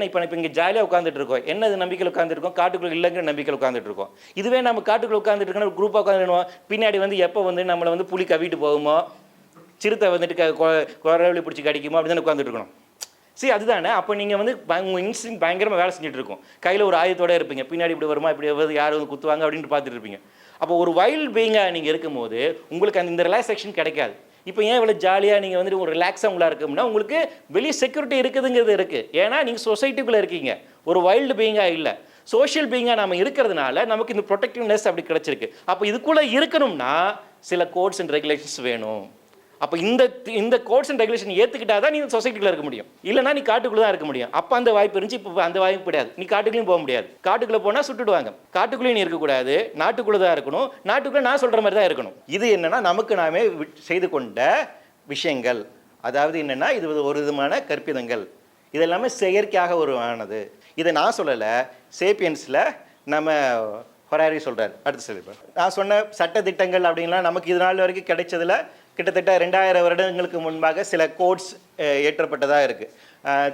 இப்போ இங்கே ஜாலியாக உட்காந்துட்டு இருக்கோம், என்னது நம்பிக்கையில் உட்காந்துருக்கோம், காட்டுக்குள்ளே இல்லைங்கிற நம்பிக்கையில் உட்காந்துட்டு இருக்கோம். இதுவே நம்ம காட்டுக்குள்ளே உட்காந்துட்டு இருக்கோம், ஒரு குரூப்பாக உட்காந்துடுவோம், பின்னாடி வந்து எப்போ வந்து நம்மளை வந்து புலி கவிட்டு போகுமோ, சிறுத்தை வந்துட்டு குரவழி பிடிச்சி கடிக்குமோ அப்படி தானே உட்காந்துட்டு இருக்கணும். அதுதானே. அப்போ நீங்கள் வந்து உங்கள் இன்ஸ்டிங் பயங்கரமாக வேலை செஞ்சுட்டு இருக்கும், கையில் ஒரு ஆயுதத்தோடு இருப்பீங்க, பின்னாடி இப்படி வருமா இப்படி வருது யார் வந்து குத்துவாங்க அப்படின்ட்டு பார்த்துட்டு இருப்பீங்க. அப்போ ஒரு வைல்ட் பீயிங்காக நீங்கள் இருக்கும்போது உங்களுக்கு இந்த ரிலாக்ஸேஷன் கிடைக்காது. இப்போ ஏன் இவ்வளோ ஜாலியாக நீங்கள் வந்துட்டு ஒரு ரிலாக்ஸாக உங்களாக இருக்கும்னா, உங்களுக்கு வெளியே செக்யூரிட்டி இருக்குதுங்கிறது இருக்குது. ஏன்னா நீங்கள் சொசைட்டிக்குள்ளே இருக்கீங்க, ஒரு வைல்டு பீயிங்காக இல்லை. சோஷியல் பீயிங்காக நம்ம இருக்கிறதுனால நமக்கு இந்த ப்ரொடெக்டிவ்னஸ் அப்படி கிடைச்சிருக்கு. அப்போ இதுக்குள்ளே இருக்கணும்னா சில கோட்ஸ் அண்ட் ரெகுலேஷன்ஸ் வேணும். அப்போ இந்த கோட்ஸ் அண்ட் ரெகுலேஷன் ஏற்றுக்கிட்டா தான் நீ சொசைட்டிக்குள்ள இருக்க முடியும். இல்லைனா நீ காட்டுக்குள்ளே தான் இருக்க முடியும். அப்போ அந்த வாய்ப்பு இருந்துச்சு, இப்போ அந்த வாய்ப்பு கிடையாது. நீ காட்டுக்குள்ளேயும் போக முடியாது. காட்டுக்குள்ளே போனால் சுட்டுடுவாங்க. காட்டுக்குள்ளேயும் நீ இருக்கக்கூடாது, நாட்டுக்குள்ளே தான் இருக்கணும். நாட்டுக்குள்ளே நான் சொல்கிற மாதிரி தான் இருக்கணும். இது என்னன்னா நமக்கு நாமே செய்து கொண்ட விஷயங்கள். அதாவது என்னென்னா இது ஒரு விதமான கற்பிதங்கள். இது எல்லாமே செயற்கையாக உருவானது. இதை நான் சொல்லலை, சேப்பியன்ஸில் நம்ம ஹொராரி சொல்கிறார். அடுத்து சொல்லிப்பேன். நான் சொன்ன சட்ட திட்டங்கள் அப்படின்லாம் நமக்கு இது நாள் வரைக்கும் கிடைச்சதில் கிட்டத்தட்ட 2000 வருடங்களுக்கு முன்பாக சில கோட்ஸ் ஏற்றப்பட்டதாக இருக்குது.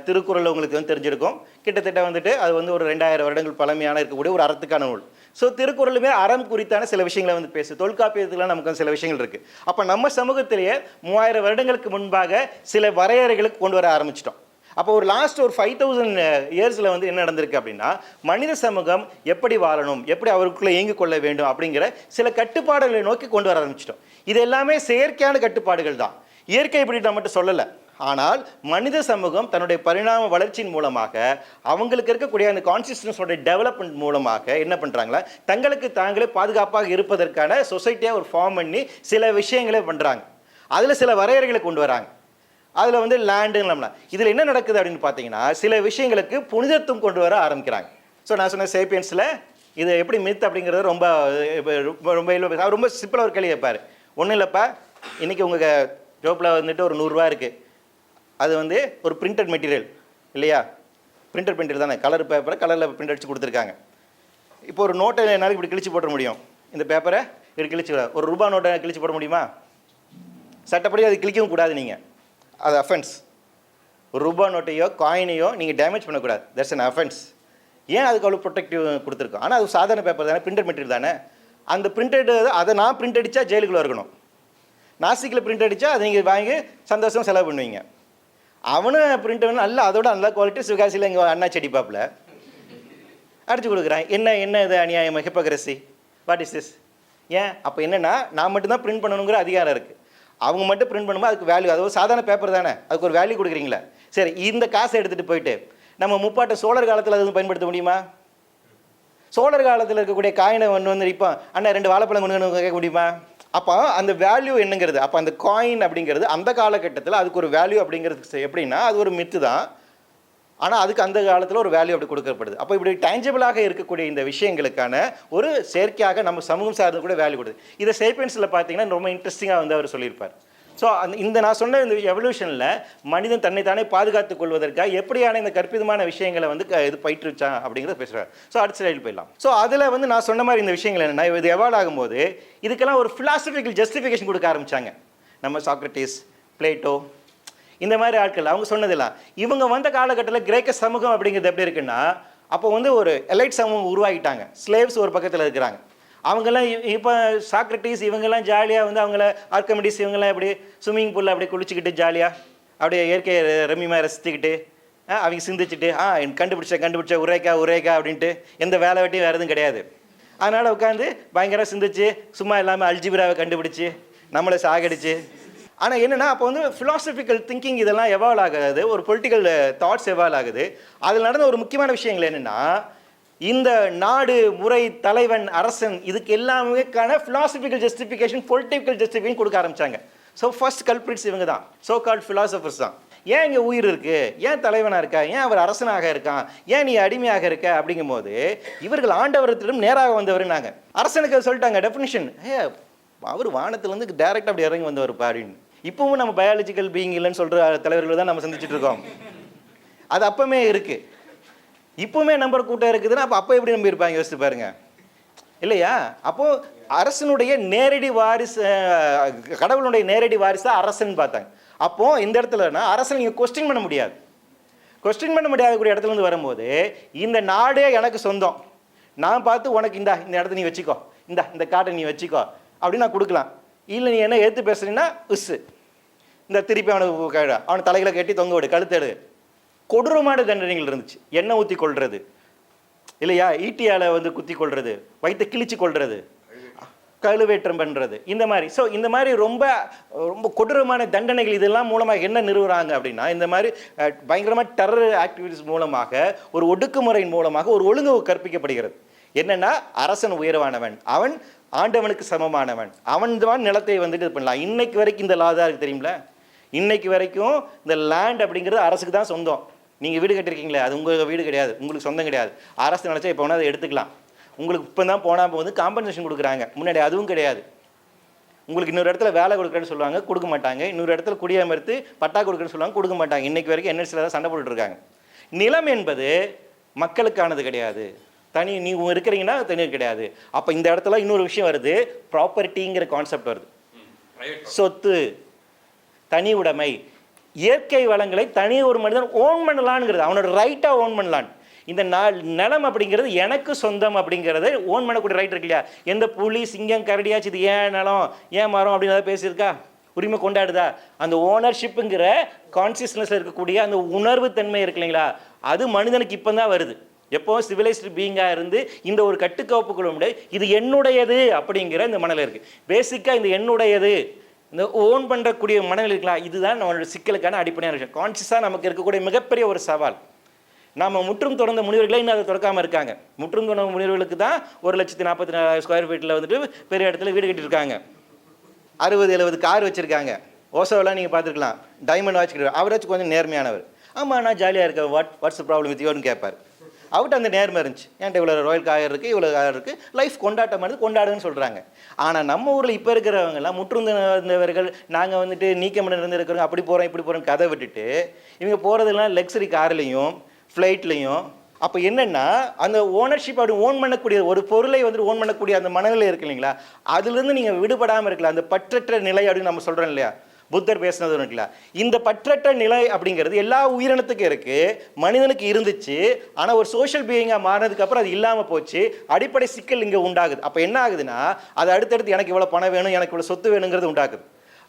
திருக்குறள் உங்களுக்கு தெரிஞ்சிருக்கும். கிட்டத்தட்ட அது ஒரு 2000 வருடங்கள் பழமையான இருக்கக்கூடிய ஒரு அறத்துக்கான நூல். ஸோ திருக்குறளுமே அறம் குறித்தான சில விஷயங்களை பேசு. தொல்காப்பியத்துலாம் நமக்கு சில விஷயங்கள் இருக்குது. அப்போ நம்ம சமூகத்திலேயே 3000 வருடங்களுக்கு முன்பாக சில வரையறைகளுக்கு கொண்டு வர ஆரம்பிச்சிட்டோம். அப்போ ஒரு லாஸ்ட் ஒரு 5000 இயர்ஸில் என்ன நடந்திருக்கு அப்படின்னா, மனித சமூகம் எப்படி வாழணும், எப்படி அவருக்குள்ளே இயங்கிக் கொள்ள வேண்டும் அப்படிங்கிற சில கட்டுப்பாடுகளை நோக்கி கொண்டு வர ஆரம்பிச்சிட்டோம். இது எல்லாமே செயற்கையான கட்டுப்பாடுகள் தான். இயற்கை இப்படி நான் மட்டும் சொல்லலை. ஆனால் மனித சமூகம் தன்னுடைய பரிணாம வளர்ச்சியின் மூலமாக அவங்களுக்கு இருக்கக்கூடிய அந்த கான்சியஸ்னஸோட டெவலப்மெண்ட் மூலமாக என்ன பண்ணுறாங்களா, தங்களுக்கு தாங்களே பாதுகாப்பாக இருப்பதற்கான சொசைட்டியாக ஒரு ஃபார்ம் பண்ணி சில விஷயங்களே பண்ணுறாங்க. அதில் சில வரையறைகளை கொண்டு வராங்க. அதில் லேண்டுங்களா இதில் என்ன நடக்குது அப்படின்னு பார்த்தீங்கன்னா, சில விஷயங்களுக்கு புனிதத்துவம் கொண்டு வர ஆரம்பிக்கிறாங்க. ஸோ நான் சொன்ன சேப்பியன்ஸில் இது எப்படி மித் அப்படிங்கிறது ரொம்ப ரொம்ப ரொம்ப சிம்பிளாக ஒரு கேள்வி கேட்பார். ஒன்றும் இல்லைப்பா, இன்றைக்கி உங்கள் ஜோப்பில் ஒரு 100 ரூபா இருக்குது. அது ஒரு பிரிண்டட் மெட்டீரியல் இல்லையா? பிரிண்டட் மெட்டீரியல் தானே, கலர் பேப்பரை கலரில் பிரிண்ட் அடித்து கொடுத்துருக்காங்க. இப்போ ஒரு நோட்டை என்னால் இப்படி கிழிச்சு போட முடியும். இந்த பேப்பரை இப்படி கிழிச்சு, ஒரு ரூபா நோட்டை கிழிச்சு போட முடியுமா? சட்டப்படி அது கிழிக்கவும் கூடாது. நீங்கள் அது அஃபென்ஸ். ஒரு ரூபா நோட்டையோ காயினையோ நீங்கள் டேமேஜ் பண்ணக்கூடாது. That's an offence. ஏன் அதுக்கு அவ்வளோ ப்ரொடெக்டிவ் கொடுத்துருக்கோம்? ஆனால் அது சாதாரண பேப்பர் தானே, பிரிண்டட் மெட்டீரியல் தானே. அந்த பிரிண்டட் அதை நான் பிரிண்ட் அடித்தா ஜெயிலுக்குள்ளே இருக்கணும். நாசிக்கில் பிரிண்ட் அடித்தா அதை நீங்கள் வாங்கி சந்தோஷம் செலவு பண்ணுவீங்க. அவனும் பிரிண்ட் நல்ல அதோட நல்ல குவாலிட்டி சிவகாசியில் எங்கள் அண்ணா செடி பாப்பில் அடித்து கொடுக்குறான். என்ன இது அநியாயம், ஹிப்போக்ரசி, வாட் இஸ் திஸ்? ஏன் அப்போ என்னென்னா, நான் மட்டும்தான் பிரிண்ட் பண்ணணுங்கிற அதிகாரம் இருக்குது. அவங்க மட்டும் பிரிண்ட் பண்ணும்போது அதுக்கு வேல்யூ, அது ஒரு சாதாரண பேப்பர் தானே, அதுக்கு ஒரு வேல்யூ கொடுக்குறீங்களா? சரி, இந்த காசை எடுத்துகிட்டு போயிட்டு நம்ம முப்பாட்ட சோழர் காலத்தில் அது பயன்படுத்த முடியுமா? சோழர் காலத்தில் இருக்கக்கூடிய காயினை இப்போ அண்ணா 2 வாழைப்பழம் கொண்டு கேட்க முடியுமா? அப்போ அந்த வேல்யூ என்னங்கிறது, அப்போ அந்த காயின் அப்படிங்கிறது அந்த காலகட்டத்தில் அதுக்கு ஒரு வேல்யூ அப்படிங்கிறது எப்படின்னா, அது ஒரு மித்து தான். ஆனால் அதுக்கு அந்த காலத்தில் ஒரு வேல்யூ அப்படி கொடுக்கப்படுது. அப்போ இப்படி டேஞ்சபிளாக இருக்கக்கூடிய இந்த விஷயங்களுக்கான ஒரு செயற்கையாக நம்ம சமூகம் சார்ந்து கூட வேல்யூ கொடுது. இதை சேப்பியன்ஸில் பார்த்தீங்கன்னா ரொம்ப இன்ட்ரெஸ்டிங்காக அவர் சொல்லியிருப்பார். ஸோ இந்த நான் சொன்ன இந்த எவல்யூஷனில் மனிதன் தன்னைத்தானே பாதுகாத்துக் கொள்வதற்காக எப்படியான இந்த கற்பிதமான விஷயங்களை இது பயிற்றுச்சான் அப்படிங்கிறத பேசுகிறார். ஸோ அடுத்த ஸ்லைடில் போயிடலாம். ஸோ அதில் நான் சொன்ன மாதிரி இந்த விஷயங்கள் என்னென்னா, இது எவால்வ் ஆகும்போது இதுக்கெல்லாம் ஒரு ஃபிலாசபிக்கல் ஜஸ்டிஃபிகேஷன் கொடுக்க ஆரம்பித்தாங்க. நம்ம சாக்ரட்டிஸ், பிளேட்டோ, இந்த மாதிரி ஆட்கள் அவங்க சொன்னதெல்லாம். இவங்க வந்த காலகட்டத்தில் கிரேக்க சமூகம் அப்படிங்கிறது எப்படி இருக்குன்னா, அப்போ ஒரு எலைட் சமூகம் உருவாகிட்டாங்க. ஸ்லேவ்ஸ் ஒரு பக்கத்தில் இருக்கிறாங்க. அவங்கெல்லாம் இப்போ சாக்ரட்டிஸ் இவங்கெல்லாம் ஜாலியாக அவங்கள ஆர்கமிடிஸ் இவங்கெல்லாம் எப்படி ஸ்விம்மிங் பூலில் அப்படியே குளிச்சுக்கிட்டு ஜாலியாக அப்படியே இயற்கையை ரம்மியமாக ரசித்துக்கிட்டு அவங்க சிந்திச்சுட்டு கண்டுபிடிச்ச உரேக்கா அப்படின்ட்டு எந்த வேலை வெட்டியும் வேறு எதுவும் கிடையாது. அதனால் உட்காந்து பயங்கர சிந்திச்சு சும்மா இல்லாமல் அல்ஜிபிராவை கண்டுபிடிச்சி நம்மளை சாகடிச்சு. ஆனால் என்னென்னா, அப்போ ஃபிலாசபிக்கல் திங்கிங் இதெல்லாம் எவால்வ் ஆகுது, ஒரு பொலிட்டிக்கல் தாட்ஸ் எவால்வ் ஆகுது. அதில் நடந்த ஒரு முக்கியமான விஷயங்கள் என்னென்னா, இந்த நாடு, முறை, தலைவன், அரசன் இதுக்கு எல்லாமேக்கான ஃபிலாசபிக்கல் ஜஸ்டிஃபிகேஷன், பொலிட்டிக்கல் ஜஸ்டிஃபிகேஷன் கொடுக்க ஆரம்பித்தாங்க. ஸோ ஃபர்ஸ்ட் கல்பிரிட்ஸ் இவங்க தான், சோ கால்ட் ஃபிலாசபர்ஸ் தான். ஏன் இங்கே உயிர் இருக்குது, ஏன் தலைவனாக இருக்கா, ஏன் அவர் அரசனாக இருக்கான், ஏன் நீ அடிமையாக இருக்க அப்படிங்கும்போது இவர்கள் ஆண்டவரத்திலும் நேராக வந்தவர்னாங்க. அரசனுக்கு சொல்லிட்டாங்க டெஃபினிஷன், அவர் வானத்துலேருந்து டைரெக்டாக அப்படி இறங்கி வந்தவர்ப்பா அப்படின்னு. இப்போவும் நம்ம பயாலஜிக்கல் பீயிங் இல்லைன்னு சொல்கிற தலைவர்கள் தான் நம்ம சந்திச்சுட்டு இருக்கோம். அது அப்போவுமே இருக்குது, இப்போவுமே நம்பர் கூட்டம் இருக்குதுன்னா அப்போ எப்படி நம்பி இருப்பாங்க யோசிச்சு பாருங்க இல்லையா? அப்போது அரசனுடைய நேரடி வாரிசு, கடவுளுடைய நேரடி வாரிசாக அரசன் பார்த்தாங்க. அப்போது இந்த இடத்துலனா அரசன் நீங்கள் கொஸ்டின் பண்ண முடியாது. கொஸ்டின் பண்ண முடியாதக்கூடிய இடத்துலேருந்து வரும்போது இந்த நாடே எனக்கு சொந்தம், நான் பார்த்து உனக்கு இந்த இடத்த நீ வச்சுக்கோ, இந்த காட்டை நீ வச்சுக்கோ அப்படின்னு நான் கொடுக்கலாம். இல்லை நீ என்ன எடுத்து பேசுறீங்கன்னா இந்த திருப்பி அவனை தலைகளை கட்டி தொங்க விடு, கழுத்தெடு. கொடூரமான தண்டனைகள் இருந்துச்சு. எண்ணெய் ஊற்றி கொள்வது இல்லையா, ஈட்டியால் குத்தி கொள்வது, வயிற்றை கிழிச்சு கொள்வது, கழுவேற்றம் பண்ணுறது, இந்த மாதிரி. ஸோ இந்த மாதிரி ரொம்ப ரொம்ப கொடூரமான தண்டனைகள் இதெல்லாம் மூலமாக என்ன நிறுவுறாங்க அப்படின்னா, இந்த மாதிரி பயங்கரமாக டெரர் ஆக்டிவிட்டிஸ் மூலமாக ஒரு ஒடுக்குமுறையின் மூலமாக ஒரு ஒழுங்கு கற்பிக்கப்படுகிறது. என்னென்னா, அரசன் உயர்வானவன், அவன் ஆண்டவனுக்கு சமமானவன், அவன் தான் நிலத்தை வந்துட்டு இது பண்ணலாம். இன்னைக்கு வரைக்கும் இந்த லா தான் இருக்குது தெரியுங்களா? இன்னைக்கு வரைக்கும் இந்த லேண்ட் அப்படிங்கிறது அரசுக்கு தான் சொந்தம். நீங்கள் வீடு கட்டிருக்கீங்களே, அது உங்கள் வீடு கிடையாது, உங்களுக்கு சொந்தம் கிடையாது. அரசு நினச்சா இப்போ வேணால் அதை எடுத்துக்கலாம். உங்களுக்கு இப்போ தான் போனால் வந்து காம்பன்சேஷன் கொடுக்குறாங்க, முன்னாடி அதுவும் கிடையாது. உங்களுக்கு இன்னொரு இடத்துல வேலை கொடுக்குறேன்னு சொல்லுவாங்க, கொடுக்க மாட்டாங்க. இன்னொரு இடத்துல குடியமர்த்து பட்டா கொடுக்குறேன்னு சொல்லுவாங்க, கொடுக்க மாட்டாங்க. இன்றைக்கு வரைக்கும் என்எல்சியில் தான் சண்டை போட்டுருக்காங்க. நிலம் என்பது மக்களுக்கானது கிடையாது, தனி நீ இருக்கிறீங்கன்னா தனி கிடையாது. அப்போ இந்த இடத்துல இன்னொரு விஷயம் வருது, ப்ராப்பர்ட்டிங்கிற கான்செப்ட் வருது. சொத்து, தனி உடைமை, இயற்கை வளங்களை தனி ஒரு மனிதன் ஓன் பண்ணலான்ங்கிறது, அவனோட ரைட்டாக ஓன் பண்ணலான். இந்த நிலம் அப்படிங்கிறது எனக்கு சொந்தம் அப்படிங்கிறது ஓன் பண்ணக்கூடிய ரைட் இருக்கு இல்லையா? எந்த புலி சிங்கம் கரடியாச்சு இது ஏன் நிலம் ஏன் மரம் அப்படின்னு பேசியிருக்கா? உரிமை கொண்டாடுதா? அந்த ஓனர்ஷிப்புங்கிற கான்சியஸ்னஸில் இருக்கக்கூடிய அந்த உணர்வு தன்மை இருக்கு இல்லைங்களா, அது மனிதனுக்கு இப்போ தான் வருது. எப்போவும் சிவிலைஸ்டு பீயிங்காக இருந்து இந்த ஒரு கட்டுக்கோப்புக்குள்ள முடியாது, இது என்னுடையது அப்படிங்கிற இந்த மனநிலை இருக்குது. பேசிக்காக இந்த என்னுடையது, இந்த ஓன் பண்ணுறக்கூடிய மனநிலை இருக்கலாம். இதுதான் நம்மளோட சிக்கலுக்கான அடிப்படையான விஷயம். கான்சியஸாக நமக்கு இருக்கக்கூடிய மிகப்பெரிய ஒரு சவால். நாம் முற்றும் தொடர்ந்த முனிவர்களே இன்னும் அதை தொடக்காமல் இருக்காங்க. முற்றும் தொடர்ந்த முனிவர்களுக்கு தான் 1,40,40,000 ஸ்கொயர் ஃபீட்டில் வந்துட்டு பெரிய இடத்துல வீடு கட்டியிருக்காங்க, 60-70 கார் வச்சுருக்காங்க. ஓசோவெல்லாம் நீங்கள் பார்த்துருக்கலாம், டைமண்ட் வாட்ச். அவராச்சும் கொஞ்சம் நேர்மையானவர். ஆமாம், நான் ஜாலியாக இருக்கேன், வாட்ஸ் ப்ராப்ளம் வித் யூன்னு கேட்பார். அவர்கிட்ட அந்த நேர்மை இருந்துச்சு. என்கிட்ட இவ்வளோ ராயல் காயர் இருக்குது, இவ்வளோ காயர் இருக்குது, லைஃப் கொண்டாட்டம் வந்து கொண்டாடுன்னு சொல்கிறாங்க. ஆனால் நம்ம ஊரில் இப்போ இருக்கிறவங்கலாம் முற்றுந்தவர்கள், நாங்கள் வந்துட்டு நீக்கமணி இருந்துருக்கிறோம், அப்படி போகிறோம் இப்படி போகிறோம் கதை விட்டுட்டு இவங்க போகிறதெல்லாம் லக்ஸரி கார்லேயும் ஃப்ளைட்லையும். அப்போ என்னென்னா, அந்த ஓனர்ஷிப் அப்படி ஓன் பண்ணக்கூடிய ஒரு பொருளை வந்து ஓன் பண்ணக்கூடிய அந்த மனநிலை இருக்கு இல்லைங்களா, அதுலேருந்து நீங்கள் விடுபடாமல் இருக்கலாம். அந்த பற்றற்ற நிலை அப்படின்னு நம்ம சொல்கிறோம் இல்லையா, புத்தர் பேசுனது இருக்குல்ல, இந்த பற்றற்ற நிலை அப்படிங்கிறது எல்லா உயிரினத்துக்கும் இருக்குது, மனிதனுக்கு இருந்துச்சு. ஆனால் ஒரு சோஷியல் பீயிங்காக மாறினதுக்கப்புறம் அது இல்லாமல் போச்சு. அடிப்படை சிக்கல் இங்கே உண்டாகுது. அப்போ என்ன ஆகுதுன்னா, அது அடுத்தடுத்து எனக்கு இவ்வளோ பணம் வேணும், எனக்கு இவ்வளோ சொத்து வேணுங்கிறது உண்டாக்குது.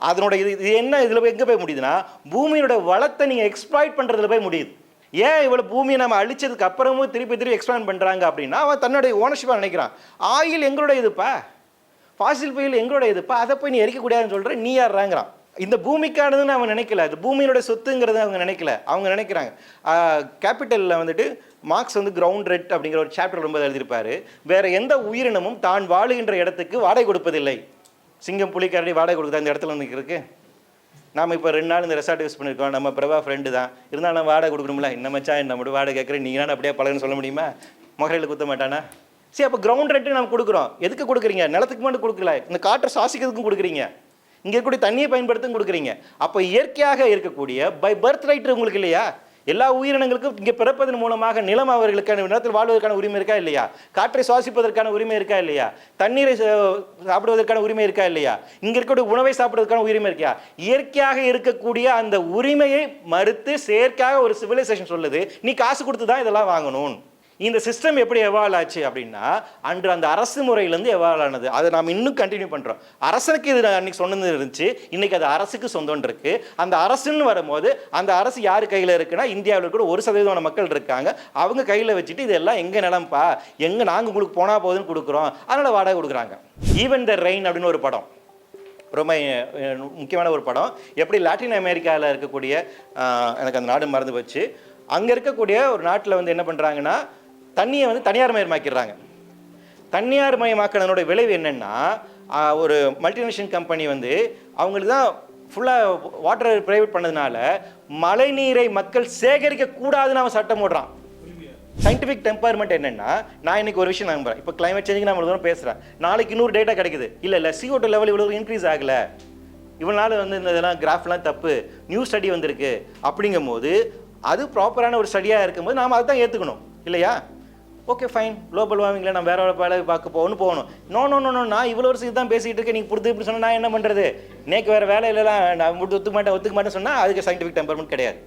அதனோட இது என்ன இதில் போய் எங்கே போய் முடியுதுன்னா, பூமியோட வளத்தை நீங்கள் எக்ஸ்ப்ளாய்ட் பண்ணுறதுல போய் முடியுது. ஏன் இவ்வளோ பூமியை நம்ம அழிச்சதுக்கு அப்புறமும் திருப்பி எக்ஸ்பேண்ட் பண்ணுறாங்க அப்படின்னா, அவன் தன்னுடைய ஓனர்ஷிப்பாக நினைக்கிறான். ஆயில் எங்களோட இதுப்பா, ஃபாசில் ஃபியூல் எங்களோட இதுப்பா, அதை போய் நீ எரிக்கக்கூடாதுன்னு சொல்கிற, நீ யாருங்கிறான். இந்த பூமிக்கானதுன்னு அவன் நினைக்கல, இது பூமியோட சொத்துங்கிறத அவங்க நினைக்கல. அவங்க நினைக்கிறாங்க. கேபிட்டலில் வந்துட்டு மார்க்ஸ் வந்து கிரவுண்ட் ரெட் அப்படிங்கிற ஒரு சாப்டர் ரொம்ப எழுதியிருப்பார். வேறு எந்த உயிரினமும் தான் வாழுகின்ற இடத்துக்கு வாடகை கொடுப்பதில்லை. சிங்கம் புலி கரடி வாடகை கொடுக்குதா இந்த இடத்துல வந்து இருக்குது? நாம் இப்போ 2 நாள் இந்த ரெசார்ட் யூஸ் பண்ணியிருக்கோம், நம்ம பிரபா ஃப்ரெண்டு தான், இருந்தாலும் நம்ம வாடகை கொடுக்கணும்ல. என்ன மச்சான் என்ன மட்டும் வாடகை கேட்குறேன், நீங்கள் அப்படியே பழகுன்னு சொல்ல முடியுமா? முகரையில் குத்த மாட்டானா? சரி, அப்போ கிரவுண்ட் ரெட்டு நம்ம கொடுக்குறோம். எதுக்கு கொடுக்குறீங்க? நிலத்துக்கு மட்டும் கொடுக்கல, இந்த காற்றை சுவாசிக்கிறதுக்கும் கொடுக்குறீங்க, இங்கே இருக்கக்கூடிய தண்ணியை பயன்படுத்தும் கொடுக்குறீங்க. அப்போ இயற்கையாக இருக்கக்கூடிய பை பர்த் ரைட்டு உங்களுக்கு இல்லையா? எல்லா உயிரினங்களுக்கும் இங்கே பிறப்பதன் மூலமாக நிலம் அவர்களுக்கான நிலத்தில் வாழ்வதற்கான உரிமை இருக்கா இல்லையா? காற்றை சுவாசிப்பதற்கான உரிமை இருக்கா இல்லையா? தண்ணீரை சாப்பிடுவதற்கான உரிமை இருக்கா இல்லையா? இங்கே இருக்கக்கூடிய உணவை சாப்பிடுவதற்கான உரிமை இருக்கா? இயற்கையாக இருக்கக்கூடிய அந்த உரிமையை மறுத்து செயற்கையாக ஒரு சிவிலைசேஷன் சொல்லுது, நீ காசு கொடுத்து தான் இதெல்லாம் வாங்கணும். இந்த சிஸ்டம் எப்படி எவால்வ் ஆச்சு அப்படின்னா, அன்று அந்த அரசு முறையிலேருந்து எவால்வ் ஆனது. அதை நாம் இன்னும் கண்டினியூ பண்ணுறோம். அரசனுக்கு இது அன்றைக்கி சொன்னது இருந்துச்சு, இன்றைக்கி அது அரசுக்கு சொந்தம் இருக்குது. அந்த அரசுன்னு வரும்போது அந்த அரசு யார் கையில் இருக்குன்னா, இந்தியாவில் கூட 1% மக்கள் இருக்காங்க, அவங்க கையில் வச்சுட்டு இதெல்லாம் எங்கள் நிலம்பா, எங்கே நாங்கள் உங்களுக்கு போனால் போகுதுன்னு கொடுக்குறோம், அதனால் வாடகை கொடுக்குறாங்க. ஈவன் த ரெயின் அப்படின்னு ஒரு படம், ரொம்ப முக்கியமான ஒரு படம். எப்படி லாட்டின் அமெரிக்காவில் இருக்கக்கூடிய, எனக்கு அந்த நாடு மறந்து போச்சு, அங்கே இருக்கக்கூடிய ஒரு நாட்டில் வந்து என்ன பண்ணுறாங்கன்னா, தண்ணியை வந்து தனியார் மயமாக்கிடுறாங்க. தனியார் மயமாக்கினதோட விளைவு என்னென்னா, ஒரு மல்டிநேஷனல் கம்பெனி வந்து அவங்களுக்கு தான் ஃபுல்லாக வாட்டர் ப்ரைவேட் பண்ணதுனால மழை நீரை மக்கள் சேகரிக்கக்கூடாதுன்னு அவன் சட்டம் போடுறான். சயின்டிஃபிக் டெம்பர்மெண்ட் என்னென்னா, நான் இன்றைக்கி ஒரு விஷயம் நம்புகிறேன், இப்போ கிளைமேட் சேஞ்சுக்கு நான் இவ்வளோ பேசுகிறேன், நாளைக்கு இன்னொரு டேட்டா கிடைக்குது, இல்லை CO2 லெவல் இவ்வளோ இன்க்ரீஸ் ஆகலை, இவ்வளோ நாள் வந்து இந்த இதெல்லாம் கிராஃப்லாம் தப்பு, நியூ ஸ்டடி வந்திருக்கு அப்படிங்கும் போது, அது ப்ராப்பரான ஒரு ஸ்டடியாக இருக்கும்போது நாம் அதை தான் ஏற்றுக்கணும் இல்லையா? ஓகே ஃபைன், குளோபல் வார்மிங்கில் நான் வேற வேலை பார்க்க போகணும். நோ, நான் இவ்வளோ வருஷத்துக்கு தான் பேசிகிட்டு இருக்கேன், நீங்கள் இப்படி சொன்னால் நான் என்ன பண்ணுறது? நேக்கு வேறு வேலை இல்லைலாம், நான் ஒத்துக்க மாட்டேன் சொன்னால் அதுக்கு சயின்டிஃபிக் டெம்பர்மெண்ட் கிடையாது.